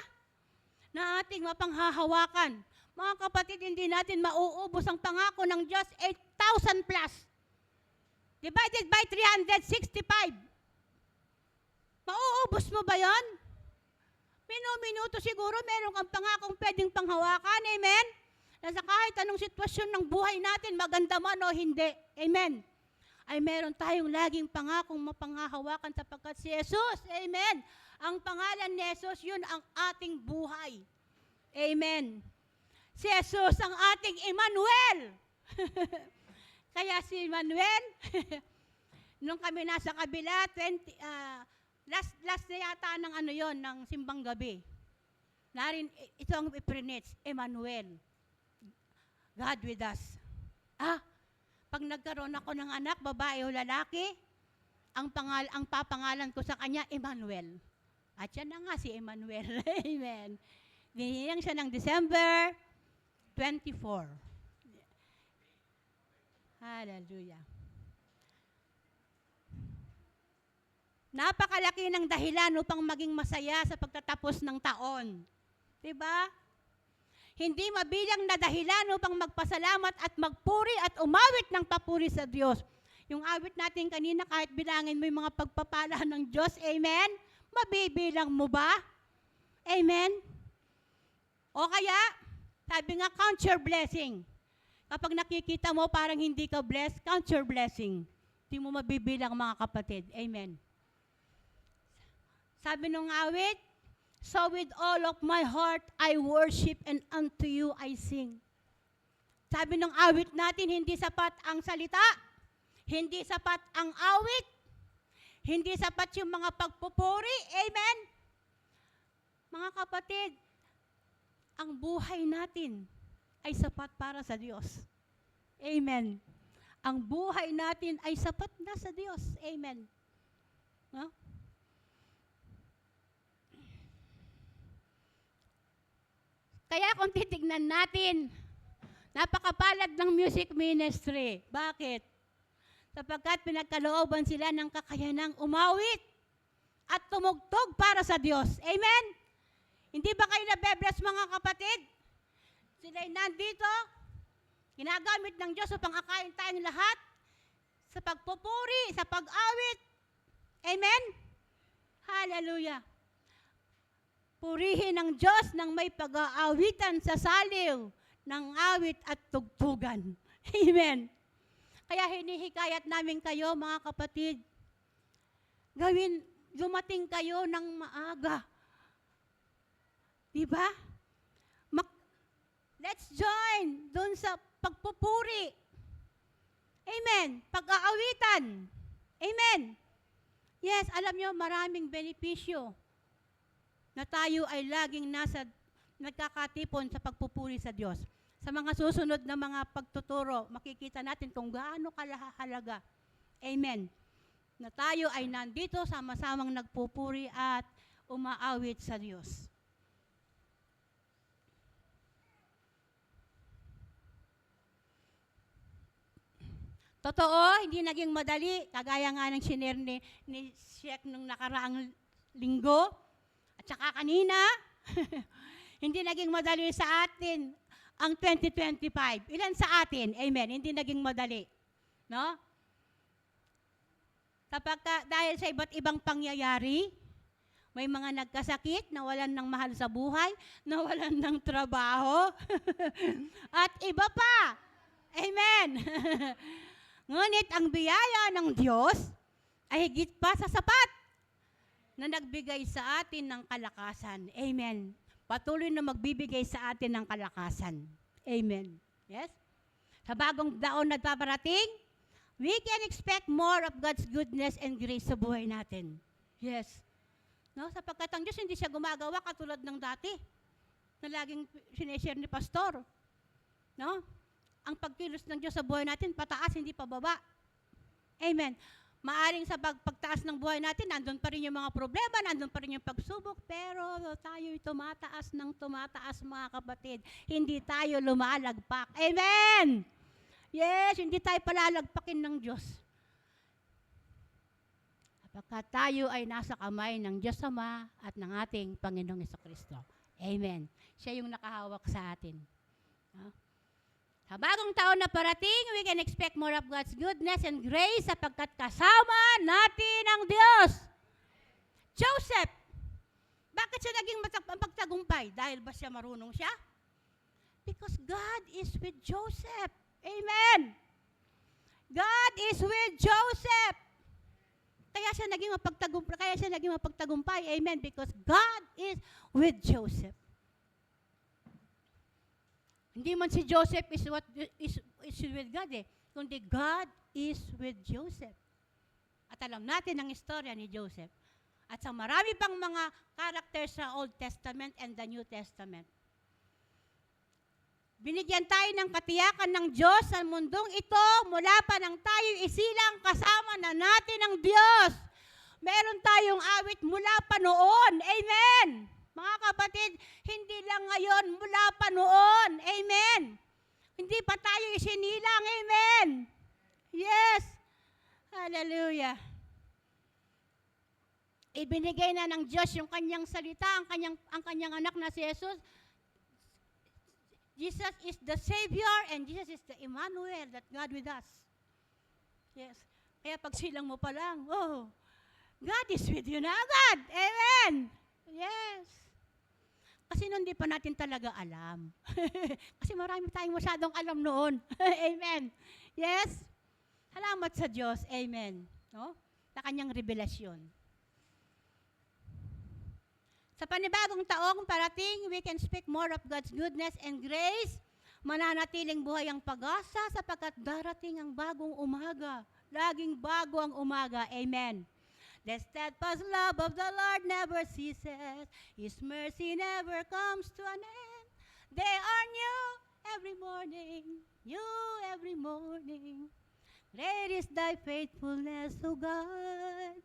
Na ating mapanghahawakan. Mga kapatid, hindi natin mauubos ang pangako ng Diyos 8,000 plus. Divided by 365. Mauubos mo ba yon? Minuto siguro meron kang pangakong pwedeng panghawakan. Amen? Na sa kahit anong sitwasyon ng buhay natin, maganda man o hindi. Amen? Ay meron tayong laging pangakong mapanghahawakan sapagkat si Jesus. Amen? Ang pangalan ni Jesus, yun ang ating buhay. Amen? Si Jesus ang ating Emmanuel. Kaya si Emmanuel, nung kami nasa kabila, last na yata ng ano yon, ng simbang gabi. Ito ang iprinits, Emmanuel. God with us. Pag nagkaroon ako ng anak, babae o lalaki, ang papangalan ko sa kanya, Emmanuel. At yan na nga si Emmanuel. Amen. Giniyang siya ng December 24. Hallelujah. Napakalaki ng dahilan upang maging masaya sa pagtatapos ng taon. Diba? Hindi mabilang na dahilan upang magpasalamat at magpuri at umawit ng papuri sa Diyos. Yung awit natin kanina, kahit bilangin mo yung mga pagpapala ng Diyos, amen? Mabibilang mo ba? Amen? O kaya, sabi nga, count your blessing. Kapag nakikita mo parang hindi ka blessed, count your blessing. Hindi mo mabibilang, mga kapatid. Amen. Sabi nung awit, so with all of my heart I worship and unto you I sing. Sabi nung awit natin, hindi sapat ang salita, hindi sapat ang awit, hindi sapat yung mga pagpupuri. Amen? Mga kapatid, ang buhay natin ay sapat para sa Diyos. Amen. Ang buhay natin ay sapat na sa Diyos. Amen. No? Kaya kung titignan natin, napakapalad ng music ministry. Bakit? Sapagkat pinagkalooban sila ng kakayanang umawit at tumugtog para sa Diyos. Amen? Hindi ba kayo nabe-bless, mga kapatid? Sila'y nandito, ginagamit ng Diyos upang akain tayong lahat sa pagpupuri, sa pag-awit. Amen? Hallelujah. Purihin ng Diyos ng may pag-aawitan sa saliw ng awit at tugtugan. Amen. Kaya hinihikayat namin kayo, mga kapatid, dumating kayo ng maaga. Diba? Let's join dun sa pagpupuri. Amen. Pag-aawitan. Amen. Yes, alam nyo, maraming benepisyo na tayo ay laging nagkakatipon sa pagpupuri sa Diyos. Sa mga susunod na mga pagtuturo, makikita natin kung gaano kalahalaga. Amen. Na tayo ay nandito sama-samang nagpupuri at umaawit sa Diyos. Totoo, hindi naging madali. Kagaya nga ng shinare ni Sheikh nung nakaraang linggo. At saka kanina, hindi naging madali sa atin ang 2025. Ilan sa atin? Amen. Hindi naging madali. No? Dahil sa iba't ibang pangyayari, may mga nagkasakit, nawalan ng mahal sa buhay, nawalan ng trabaho, at iba pa. Amen. Ngunit ang biyaya ng Diyos ay higit pa sa sapat na nagbigay sa atin ng kalakasan. Amen. Patuloy na magbibigay sa atin ng kalakasan. Amen. Yes? Sa bagong taon na paparating, we can expect more of God's goodness and grace sa buhay natin. Yes. No? Sapagkat ang Diyos hindi siya gumagawa katulad ng dati na laging sineshare ni Pastor. No? Ang pagkilos ng Diyos sa buhay natin, pataas, hindi pababa. Amen. Maaring sa pagtaas ng buhay natin, nandun pa rin yung mga problema, nandun pa rin yung pagsubok, pero tayo'y tumataas ng tumataas, mga kapatid. Hindi tayo lumalagpak. Amen! Yes, hindi tayo palalagpakin ng Diyos. Kapag tayo ay nasa kamay ng Diyos Ama at ng ating Panginoong Jesucristo. Amen. Siya yung nakahawak sa atin. Sa bagong taon na parating, we can expect more of God's goodness and grace sapagkat kasama natin ang Diyos. Joseph, Bakit siya naging mapagtagumpay? Dahil ba siya marunong siya? Because God is with Joseph. Amen. God is with Joseph. Kaya siya naging mapagtagumpay. Amen. Because God is with Joseph. Hindi man si Joseph is with God kundi God is with Joseph. At alam natin ang istorya ni Joseph. At sa marami pang mga characters sa Old Testament and the New Testament. Binigyan tayo ng katiyakan ng Diyos sa mundong ito mula pa nang tayo isilang kasama na natin ng Diyos. Meron tayong awit mula pa noon. Amen. Mga kapatid, hindi lang ngayon, mula pa noon. Amen. Hindi pa tayo isinilang. Amen. Yes. Hallelujah. Ibinigay na ng Diyos yung kanyang salita, ang kanyang anak na si Jesus. Jesus is the Savior and Jesus is the Emmanuel, that God with us. Yes. Kaya pag silang mo pa lang, oh, God is with you na agad. Amen. Yes. Kasi noon di pa natin talaga alam. Kasi marami tayong masyadong alam noon. Amen. Yes. Salamat sa Diyos. Amen. No? Sa kanyang revelasyon. Sa panibagong taong parating, we can speak more of God's goodness and grace. Mananatiling buhay ang pag-asa sapagkat darating ang bagong umaga. Laging bago ang umaga. Amen. The steadfast love of the Lord never ceases. His mercy never comes to an end. They are new every morning. New every morning. Great is thy faithfulness, O God.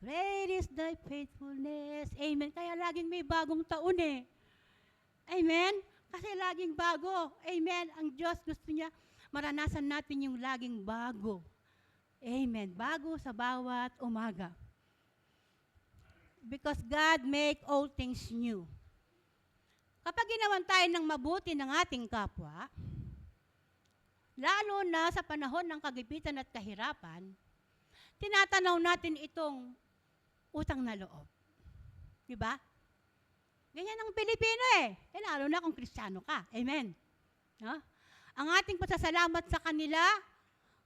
Great is thy faithfulness. Amen. Kaya laging may bagong taon eh. Amen. Kasi laging bago. Amen. Ang Diyos gusto niya, maranasan natin yung laging bago. Amen. Bago sa bawat umaga. Because God make all things new. Kapag ginawan tayo ng mabuti ng ating kapwa, lalo na sa panahon ng kagipitan at kahirapan, tinatanaw natin itong utang na loob. Diba? Ganyan ang Pilipino eh. Lalo na kung Kristiyano ka. Amen. No? Ang ating pasasalamat sa kanila,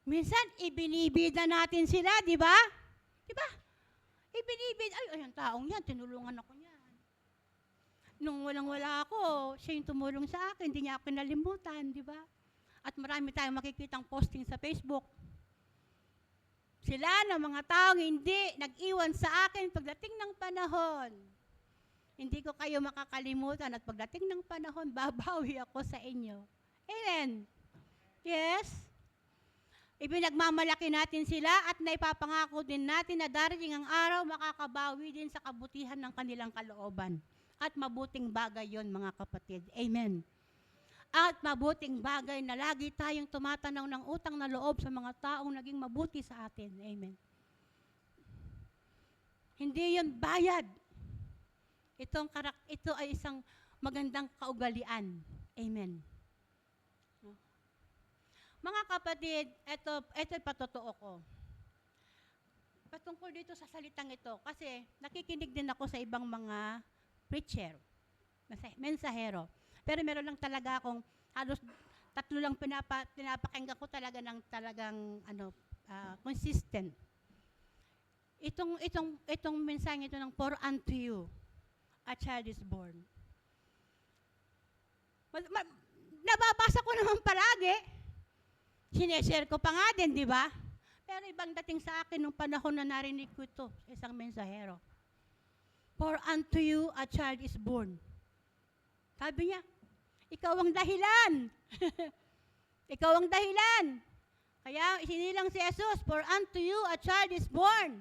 minsan ibinibida natin sila, di ba? Di ba? Ibinibida, ay, ang taong yan, tinulungan ako niyan. Nung walang-wala ako, siya yung tumulong sa akin, hindi niya ako kinalimutan, di ba? At marami tayong makikitang posting sa Facebook. Sila na mga taong hindi nag-iwan sa akin pagdating ng panahon. Hindi ko kayo makakalimutan at pagdating ng panahon, babawi ako sa inyo. Amen. Yes? Ibinagmamalaki natin sila at naipapangako din natin na darating ang araw makakabawi din sa kabutihan ng kanilang kalooban. At mabuting bagay yon mga kapatid. Amen. At mabuting bagay na lagi tayong tumatanaw ng utang na loob sa mga taong naging mabuti sa atin. Amen. Hindi yun bayad. Ito ay isang magandang kaugalian. Amen. Mga kapatid, ito patotoo ko. Patungkol dito sa salitang ito, kasi nakikinig din ako sa ibang mga preacher, mensahero. Pero meron lang talaga akong halos 3 lang pinapakinggan ko talaga ng talagang consistent. Itong mensahe ito ng for unto you a child is born. Nababasa ko naman palagi. Sineshare ko pa nga din, di ba? Pero ibang dating sa akin nung panahon na narinig ko ito, isang mensahero. For unto you a child is born. Sabi niya, ikaw ang dahilan. Ikaw ang dahilan. Kaya isinilang si Jesus, for unto you a child is born.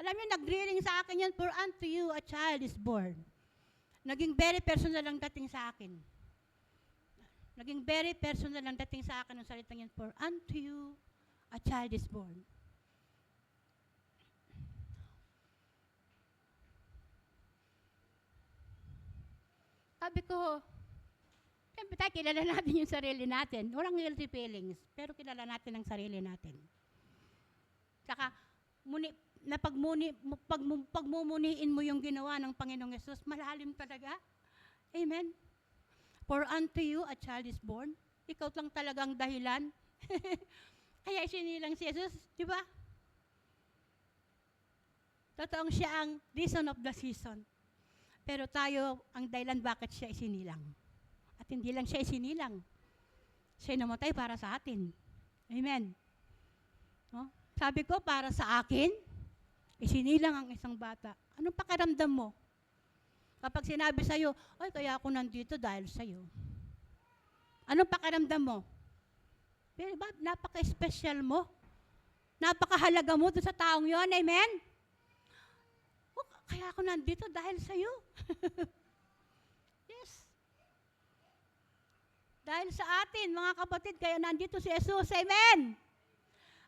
Alam niyo, nagre-ring sa akin yan, for unto you a child is born. Naging very personal ang dating sa akin. Naging very personal ang dating sa akin ng salitang yan, for unto you a child is born. Sabi ko, siyempre tayo, kilala natin yung sarili natin. Walang guilty feelings, pero kilala natin ang sarili natin. Saka, pagmumuniin mo yung ginawa ng Panginoong Yesus, malalim talaga. Amen. For unto you a child is born. Ikaw lang talagang dahilan. Kaya isinilang si Jesus, di ba? Totoong siya ang reason of the season. Pero tayo, ang dahilan bakit siya isinilang. At hindi lang siya isinilang. Siya namatay para sa atin. Amen. No? Sabi ko, para sa akin, isinilang ang isang bata. Anong pakiramdam mo? Kapag sinabi sa'yo, ay, kaya ako nandito dahil sa'yo. Anong pakiramdam mo? Pero ba, napaka-special mo. Napakahalaga mo doon sa taong yon. Amen? Oh, kaya ako nandito dahil sa'yo. Yes. Dahil sa atin, mga kapatid, kaya nandito si Jesus. Amen?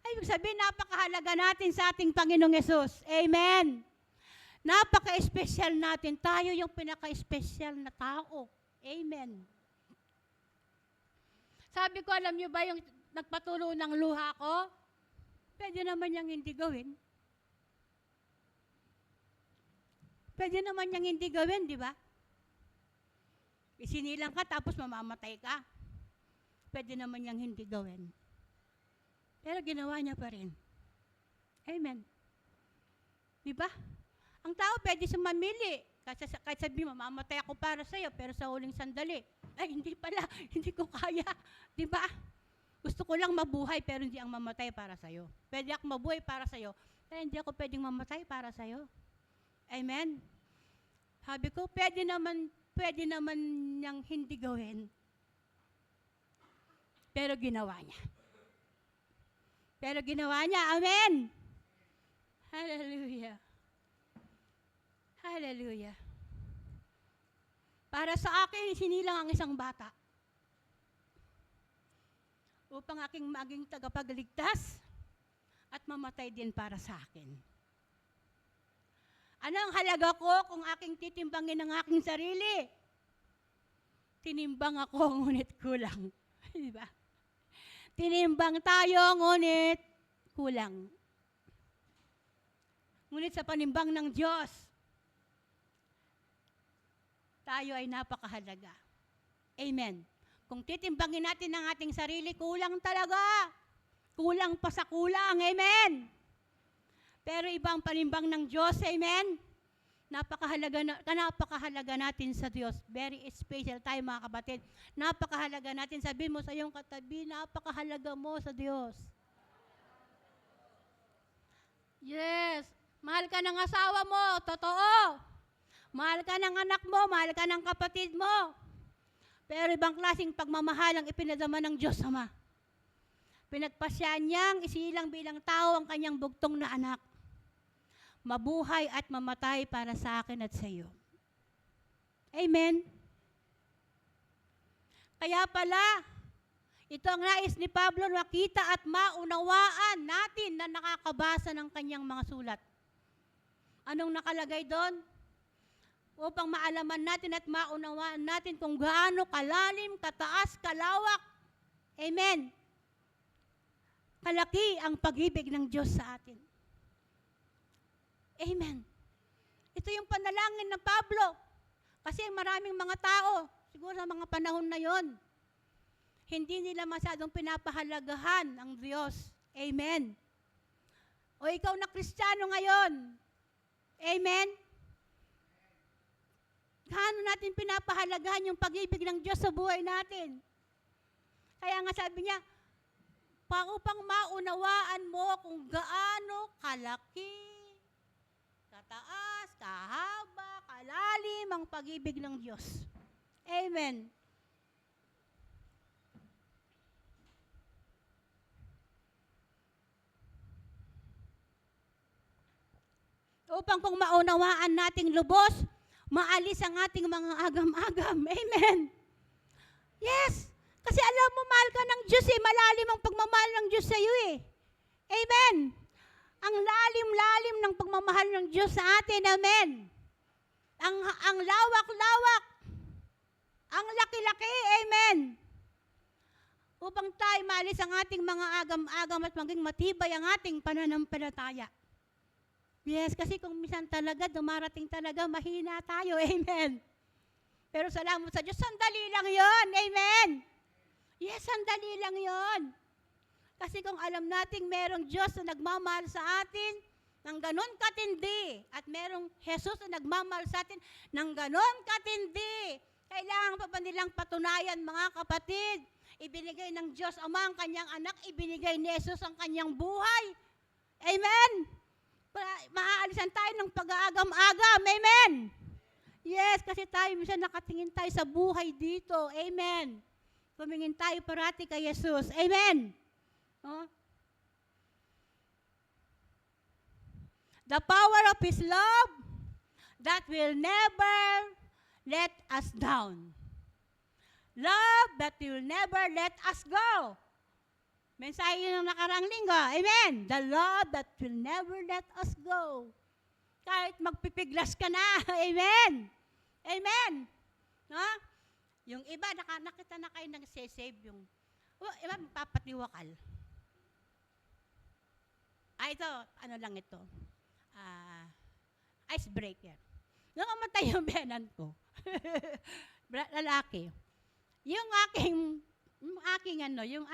Ay, ibig sabihin, napakahalaga natin sa ating Panginoong Jesus. Amen? Napaka-special natin. Tayo yung pinaka-special na tao. Amen? Sabi ko, alam niyo ba yung nagpatulo ng luha ko? Pwede naman niyang hindi gawin. Pwede naman niyang hindi gawin, di ba? Isinilang ka tapos mamamatay ka. Pwede naman niyang hindi gawin. Pero ginawa niya pa rin. Amen. Di ba? Ang tao pwede siyang mamili. Kahit sabihin, mamamatay ako para sa'yo, pero sa huling sandali, ay, hindi pala, hindi ko kaya. Di ba? Gusto ko lang mabuhay, pero hindi ang mamatay para sa'yo. Pwede ako mabuhay para sa'yo, pero hindi ako pwedeng mamatay para sa'yo. Amen? Sabi ko, pwede naman niyang hindi gawin. Pero ginawa niya. Pero ginawa niya. Amen? Hallelujah. Hallelujah. Para sa akin, sinilang ang isang bata. Upang aking maging tagapagligtas at mamatay din para sa akin. Ano ang halaga ko kung aking titimbangin ang aking sarili? Tinimbang ako, ngunit kulang. Diba? Tinimbang tayo, ngunit kulang. Ngunit sa panimbang ng Diyos, tayo ay napakahalaga. Amen. Kung titimbangin natin ang ating sarili, kulang talaga. Kulang pa sa kulang. Amen. Pero ibang panimbang ng Diyos. Amen. Napakahalaga natin sa Diyos. Very special tayo, mga kapatid. Napakahalaga natin. Sabihin mo sa iyong katabi, napakahalaga mo sa Diyos. Yes. Mahal ka ng asawa mo. Totoo. Mahal ka ng anak mo, mahal ka ng kapatid mo. Pero ibang klaseng pagmamahal ang ipinadama ng Diyos Ama. Pinagpasya niyang isilang bilang tao ang kanyang bugtong na anak. Mabuhay at mamatay para sa akin at sa iyo. Amen? Kaya pala, ito ang nais ni Pablo, makita at maunawaan natin na nakakabasa ng kanyang mga sulat. Anong nakalagay doon? Upang maalaman natin at maunawaan natin kung gaano kalalim, kataas, kalawak. Amen. Kalaki ang pag-ibig ng Diyos sa atin. Amen. Ito yung panalangin ng Pablo. Kasi maraming mga tao, siguro sa mga panahon na yon, hindi nila masyadong pinapahalagahan ang Diyos. Amen. O ikaw na Kristiyano ngayon. Amen. Gaano natin pinapahalagahan yung pag-ibig ng Diyos sa buhay natin? Kaya nga sabi niya, upang maunawaan mo kung gaano kalaki, kataas, kahaba, kalalim ang pag-ibig ng Diyos. Amen. Upang kung maunawaan nating lubos, maalis ang ating mga agam-agam. Amen. Yes. Kasi alam mo, mahal ka ng Diyos eh. Malalim ang pagmamahal ng Diyos sa iyo eh. Amen. Ang lalim-lalim ng pagmamahal ng Diyos sa atin. Amen. Ang lawak-lawak. Ang laki-laki. Amen. Upang tayo maalis ang ating mga agam-agam at maging matibay ang ating pananampalataya. Yes, kasi kung minsan talaga, dumarating talaga, mahina tayo. Amen. Pero salamat sa Diyos, sandali lang yon. Amen. Yes, sandali lang yon. Kasi kung alam nating merong Diyos na nagmamahal sa atin, ng ganon katindi, at merong Jesus na nagmamahal sa atin, ng ganon katindi, kailangan pa ba nilang patunayan, mga kapatid? Ibinigay ng Diyos Ama ang kanyang anak, ibinigay ni Jesus ang kanyang buhay. Amen. Maaalisan tayo ng pag-aagam-agam. Amen. Yes, kasi tayo minsan nakatingin tayo sa buhay dito. Amen. Tumingin tayo parati kay Jesus. Amen. Oh. The power of His love that will never let us down. Love that will never let us go. Mensahe yun ng nakarang linggo. Amen. The love that will never let us go. Kahit magpipiglas ka na. Amen. Amen. No? Yung iba, nakita na kayo nag-save yung, iba magpapatiwakal. Ito, ano lang ito. Icebreaker. Nung amatay yung benan ko, lalaki, yung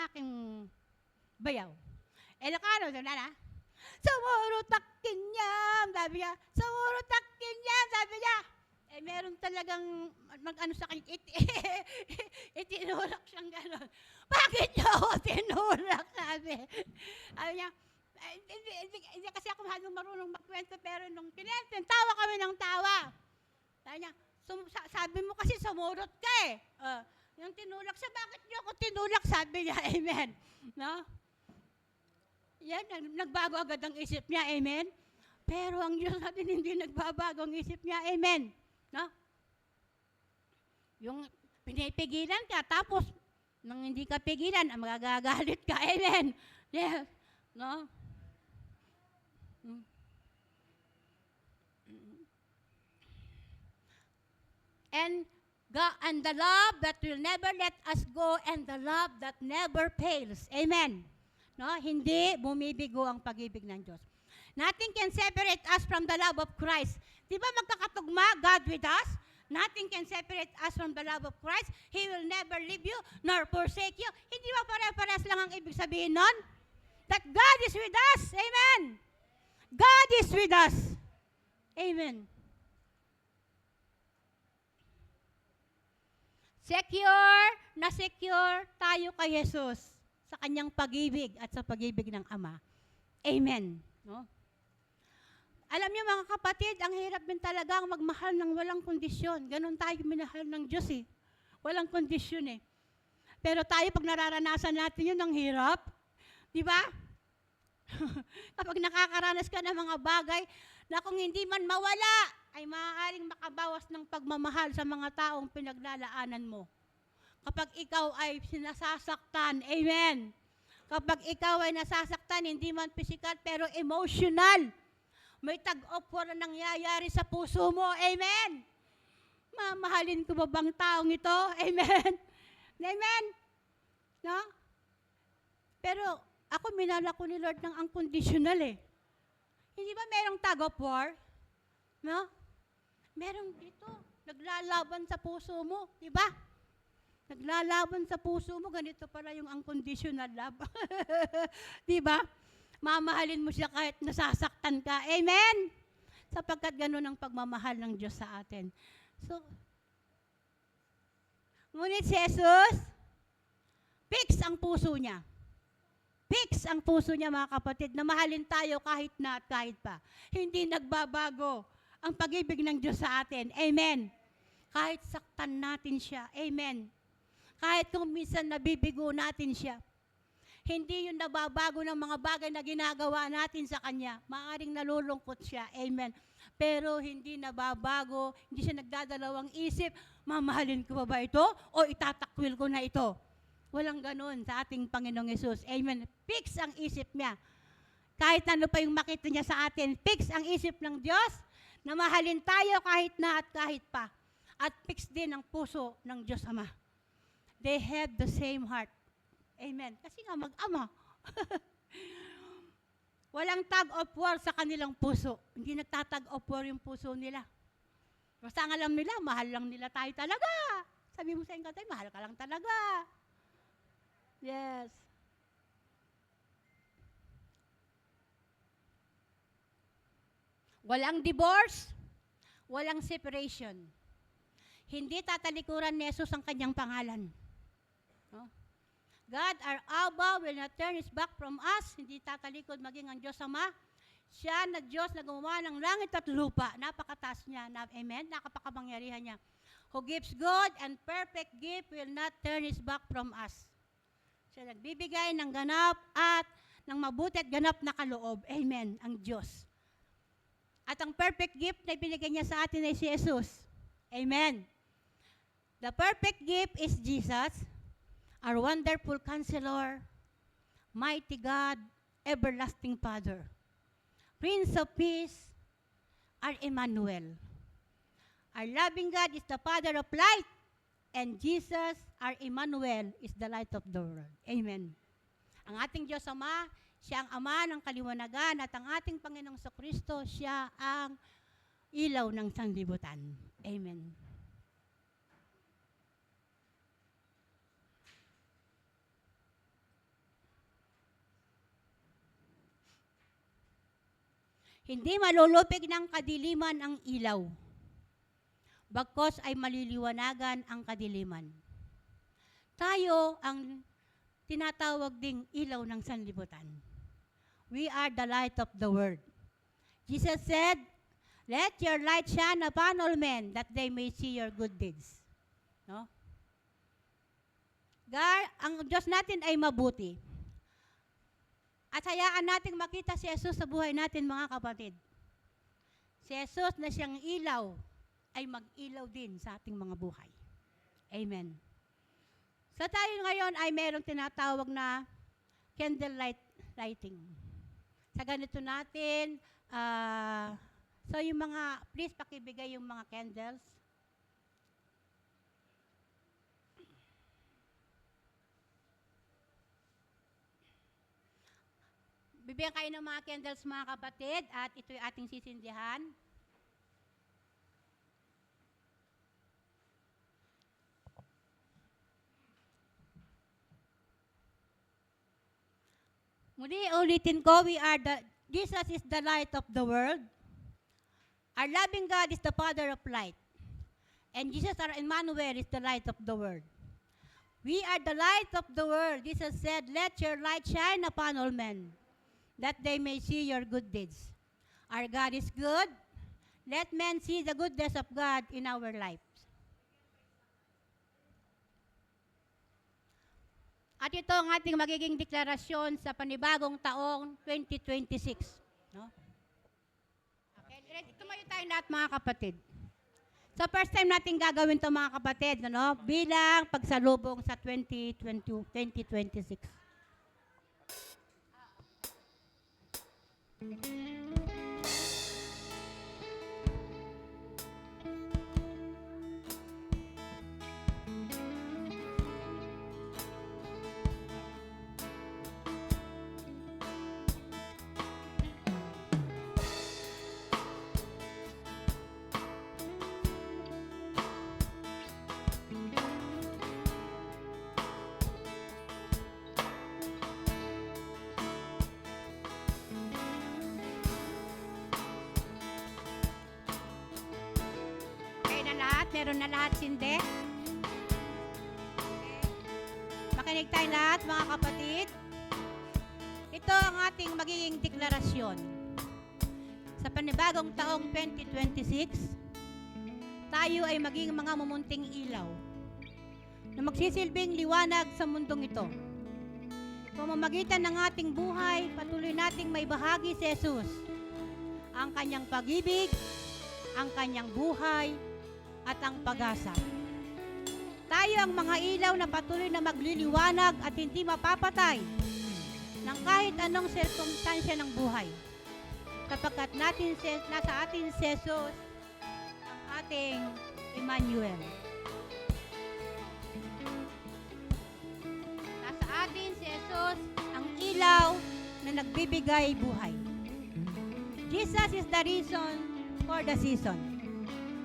aking bayaw. Elokano, sumurutakin niya, sabi niya, sumurutakin niya, sabi niya. Meron talagang mag-ano sa kanya, itinulak siyang gano'n. Bakit niyo ako tinulak, sabi? Sabi niya, hindi kasi ako marunong magkwento, pero nung kinento, tawa kami ng tawa. Sabi niya, sabi mo kasi sumurot ka eh. Yung tinulak siya, bakit niyo ako tinulak? Sabi niya, amen. No? Yan, nagbago agad ang isip niya, amen. Pero ang Diyos natin hindi nagbabago ang isip niya, amen. No? Yung pinipigilan ka, tapos nang hindi ka pigilan, magagagalit ka, amen. Yes. No? And the love that will never let us go, and the love that never fails. Amen. No, hindi bumibigo ang pag-ibig ng Diyos. Nothing can separate us from the love of Christ. Di ba magkakatugma, God with us? Nothing can separate us from the love of Christ. He will never leave you nor forsake you. Hindi ba pare-pares lang ang ibig sabihin nun? That God is with us. Amen. God is with us. Amen. Secure tayo kay Jesus sa kanyang pag-ibig at sa pag-ibig ng Ama. Amen. No? Alam niyo mga kapatid, ang hirap din talaga ang magmahal ng walang kondisyon. Ganon tayo minahal ng Diyos eh. Walang kondisyon eh. Pero tayo pag nararanasan natin yun, ang hirap. Di ba? Kapag nakakaranas ka ng mga bagay na kung hindi man mawala, ay maaaring makabawas ng pagmamahal sa mga taong pinaglalaanan mo. Kapag ikaw ay sinasasaktan, amen. Kapag ikaw ay nasasaktan, hindi man physical pero emotional, may tag-off na nangyayari sa puso mo, amen. Mamahalin ko ba bang taong ito? Amen. Amen. No? Pero ako minala ko ni Lord ng unconditional eh. Hindi ba merong tag-off war? No? Merong dito, naglalaban sa puso mo, di ba? Naglalaban sa puso mo, ganito pala yung unconditional love. Di ba? Mamahalin mo siya kahit nasasaktan ka. Amen? Sapagkat ganun ang pagmamahal ng Diyos sa atin. So, ngunit si Jesus, fix ang puso niya. Fix ang puso niya, mga kapatid, na mahalin tayo kahit na at kahit pa. Hindi nagbabago ang pag-ibig ng Diyos sa atin. Amen. Kahit saktan natin siya. Amen. Kahit kung minsan nabibigo natin siya. Hindi yung nababago ng mga bagay na ginagawa natin sa Kanya. Maaring nalulungkot siya. Amen. Pero hindi nababago, hindi siya nagdadalawang isip, mamahalin ko ba ito o itatakwil ko na ito? Walang ganun sa ating Panginoong Yesus. Amen. Fix ang isip niya. Kahit ano pa yung makita niya sa atin, fix ang isip ng Diyos na mahalin tayo kahit na at kahit pa. At fix din ang puso ng Diyos Ama. They have the same heart. Amen. Kasi nga mag-ama. Walang tug of war sa kanilang puso. Hindi nagtatag of war yung puso nila. Basta ang alam nila, mahal lang nila tayo talaga. Sabi mo sa inyo tayo, mahal ka lang talaga. Yes. Walang divorce, walang separation. Hindi tatalikuran ni Jesus ang kanyang pangalan. No? God, our Abba, will not turn His back from us. Hindi tatalikod maging ang Diyos Ama. Siya na Diyos na gumawa ng langit at lupa. Napakataas niya. Amen? Nakapakamangyarihan niya. Who gives good and perfect gift will not turn His back from us. Siya nagbibigay ng ganap at ng mabuti at ganap na kaloob. Amen. Ang Diyos. At ang perfect gift na ibinigay niya sa atin ay si Jesus. Amen. The perfect gift is Jesus, our wonderful Counselor, mighty God, everlasting Father, Prince of Peace, our Emmanuel. Our loving God is the Father of light, and Jesus, our Emmanuel, is the light of the world. Amen. Ang ating Diyos Ama, siya ang Ama ng kaliwanagan, at ang ating Panginoong Kristo, siya ang ilaw ng sanlibutan. Amen. Hindi malulupig ng kadiliman ang ilaw, bagkos ay maliliwanagan ang kadiliman. Tayo ang tinatawag ding ilaw ng sanlibutan. We are the light of the world. Jesus said, "Let your light shine upon all men, that they may see your good deeds." No? God, ang Diyos natin ay mabuti. At hayaan nating makita si Jesus sa buhay natin, mga kapatid. Si Jesus na siyang ilaw ay mag-ilaw din sa ating mga buhay. Amen. So tayo ngayon ay mayroong tinatawag na candlelight lighting. Sa ganito natin, so yung mga, please pakibigay yung mga candles. Bibigyan kayo ng mga candles, mga kapatid, at ito'y ating sisindihan. Muli, ulitin ko, Jesus is the light of the world. Our loving God is the Father of light. And Jesus, our Emmanuel, is the light of the world. We are the light of the world. Jesus said, "Let your light shine upon all men, that they may see your good deeds." Our God is good. Let men see the goodness of God in our lives. At ito ang ating magiging deklarasyon sa panibagong taong 2026. No? Okay, tumayo tayo lahat, mga kapatid. So first time natin gagawin ito, mga kapatid, no? Bilang pagsalubong sa 2026. Meron na lahat, sinde? Okay. Makinig tayo lahat, mga kapatid. Ito ang ating magiging deklarasyon. Sa panibagong taong 2026, tayo ay maging mga mumunting ilaw na magsisilbing liwanag sa mundong ito. Pamamagitan ng ating buhay, patuloy nating may bahagi si Jesus, ang kanyang pag-ibig, ang kanyang buhay, at ang pag-asa. Tayo ang mga ilaw na patuloy na magliliwanag at hindi mapapatay ng kahit anong sirkumstansya ng buhay. Kapagkat nasa atin si Jesus, ang ating Emmanuel. Nasa atin si Jesus, ang ilaw na nagbibigay buhay. Jesus is the reason for the season.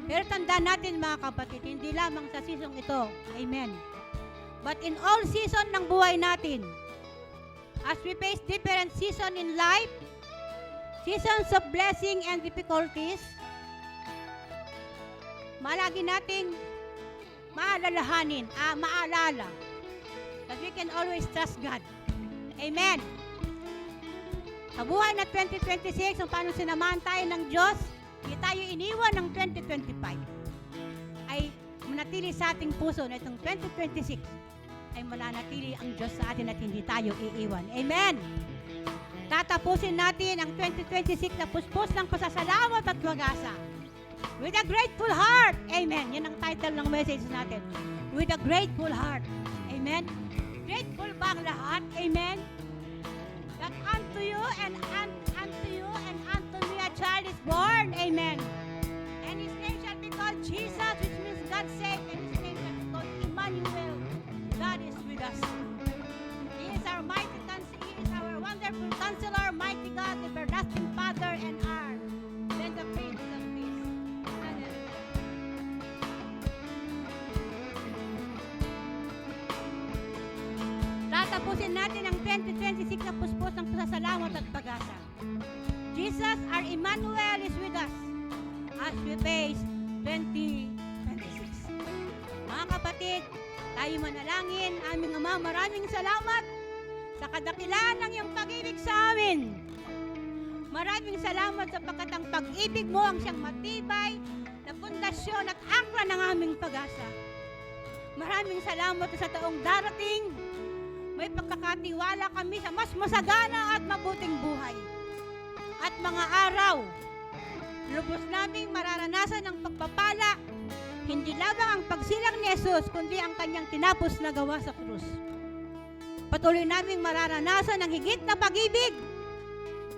Pero tandaan natin mga kapatid, hindi lamang sa season ito. Amen. But in all season ng buhay natin, as we face different season in life, seasons of blessing and difficulties, malagi nating maalala that we can always trust God. Amen. Sa buhay na 2026, kung paano sinamahan tayo ng Diyos, hindi tayo iniwan ng 2025, ay manatili sa ating puso na itong 2026 ay mananatili ang Diyos sa atin at hindi tayo iiwan. Amen. Tatapusin natin ang 2026 na puspos ng pasasalamat at pag-asa. With a grateful heart. Amen. Yan ang title ng message natin. With a grateful heart. Amen. Grateful ba ang lahat? Amen. That unto you and unto me a child is born. Amen. And his name shall be called Jesus, which means God saved, and his name shall be called Emmanuel. God is with us. He is our mighty counselor. He is our wonderful counselor, mighty God, everlasting Father, and our then the Prince of Peace. Hallelujah. Tatapusin natin ang 2026 na puspos ng pasasalamat at pag-asa. Jesus, our Emmanuel, is with us as we face 2026. Mga kapatid, tayo manalangin. Aming Ama, maraming salamat sa kadakilaan ng iyong pag-ibig sa amin. Maraming salamat sapagkat ang pag-ibig mo ang siyang matibay na pundasyon at angkla ng aming pag-asa. Maraming salamat sa taong darating. May pagkakatiwala kami sa mas masagana at mabuting buhay. At mga araw, lubos naming mararanasan ang pagpapala, hindi lamang ang pagsilang ni Jesus, kundi ang kanyang tinapos na gawa sa krus. Patuloy naming mararanasan ang higit na pag-ibig,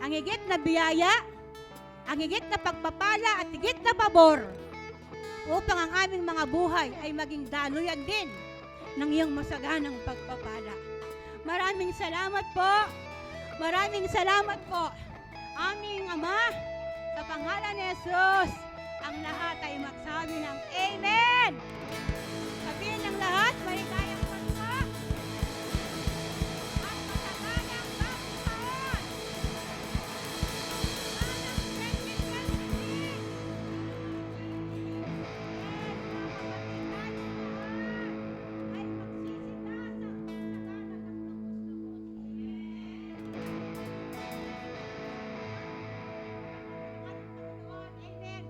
ang higit na biyaya, ang higit na pagpapala at higit na pabor, upang ang aming mga buhay ay maging daluyan din ng iyong masaganang pagpapala. Maraming salamat po. Maraming salamat po. Aming Ama, sa pangalan ni Jesus, ang lahat ay magsabi ng Amen. Sabihin ng lahat, maligayang Pasko at mataganang bagong taon. Manang 2026. Ay magsisinasa sa kasalanan ng Amen.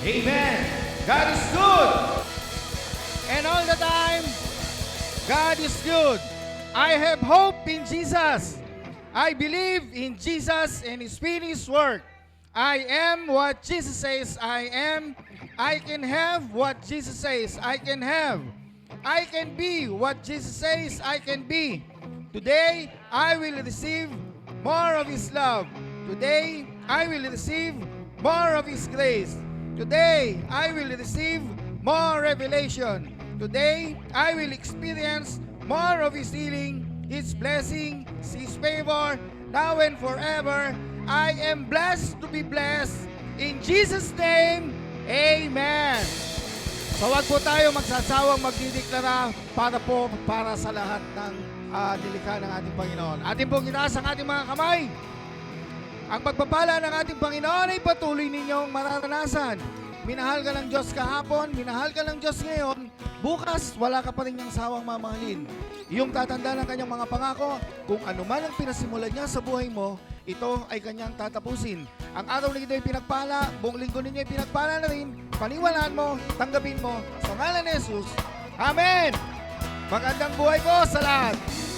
Amen. God is good. And all the time, God is good. I have hope in Jesus. I believe in Jesus and His finished work. I am what Jesus says I am. I can have what Jesus says I can have. I can be what Jesus says I can be. Today, I will receive more of His love. Today, I will receive more of His grace. Today, I will receive more revelation. Today, I will experience more of His healing, His blessing, His favor, now and forever. I am blessed to be blessed. In Jesus' name, Amen. So wag po tayo magsasawang magdideklara para sa lahat ng nilikha ng ating Panginoon. Ating pong itaas ang ating mga kamay. Ang pagpapala ng ating Panginoon ay patuloy ninyong mararanasan. Minahal ka ng Diyos kahapon, minahal ka ng Diyos ngayon, bukas wala ka pa rin niyang sawang mamahalin. Iyong tatanda ng kanyang mga pangako, kung ano man ang pinasimulan niya sa buhay mo, ito ay kanyang tatapusin. Ang araw na ito ay pinagpala, buong linggo ninyo ay pinagpala na rin, paniwalaan mo, tanggapin mo, sa ngalan ni Jesus. Amen! Magandang buhay ko sa lahat!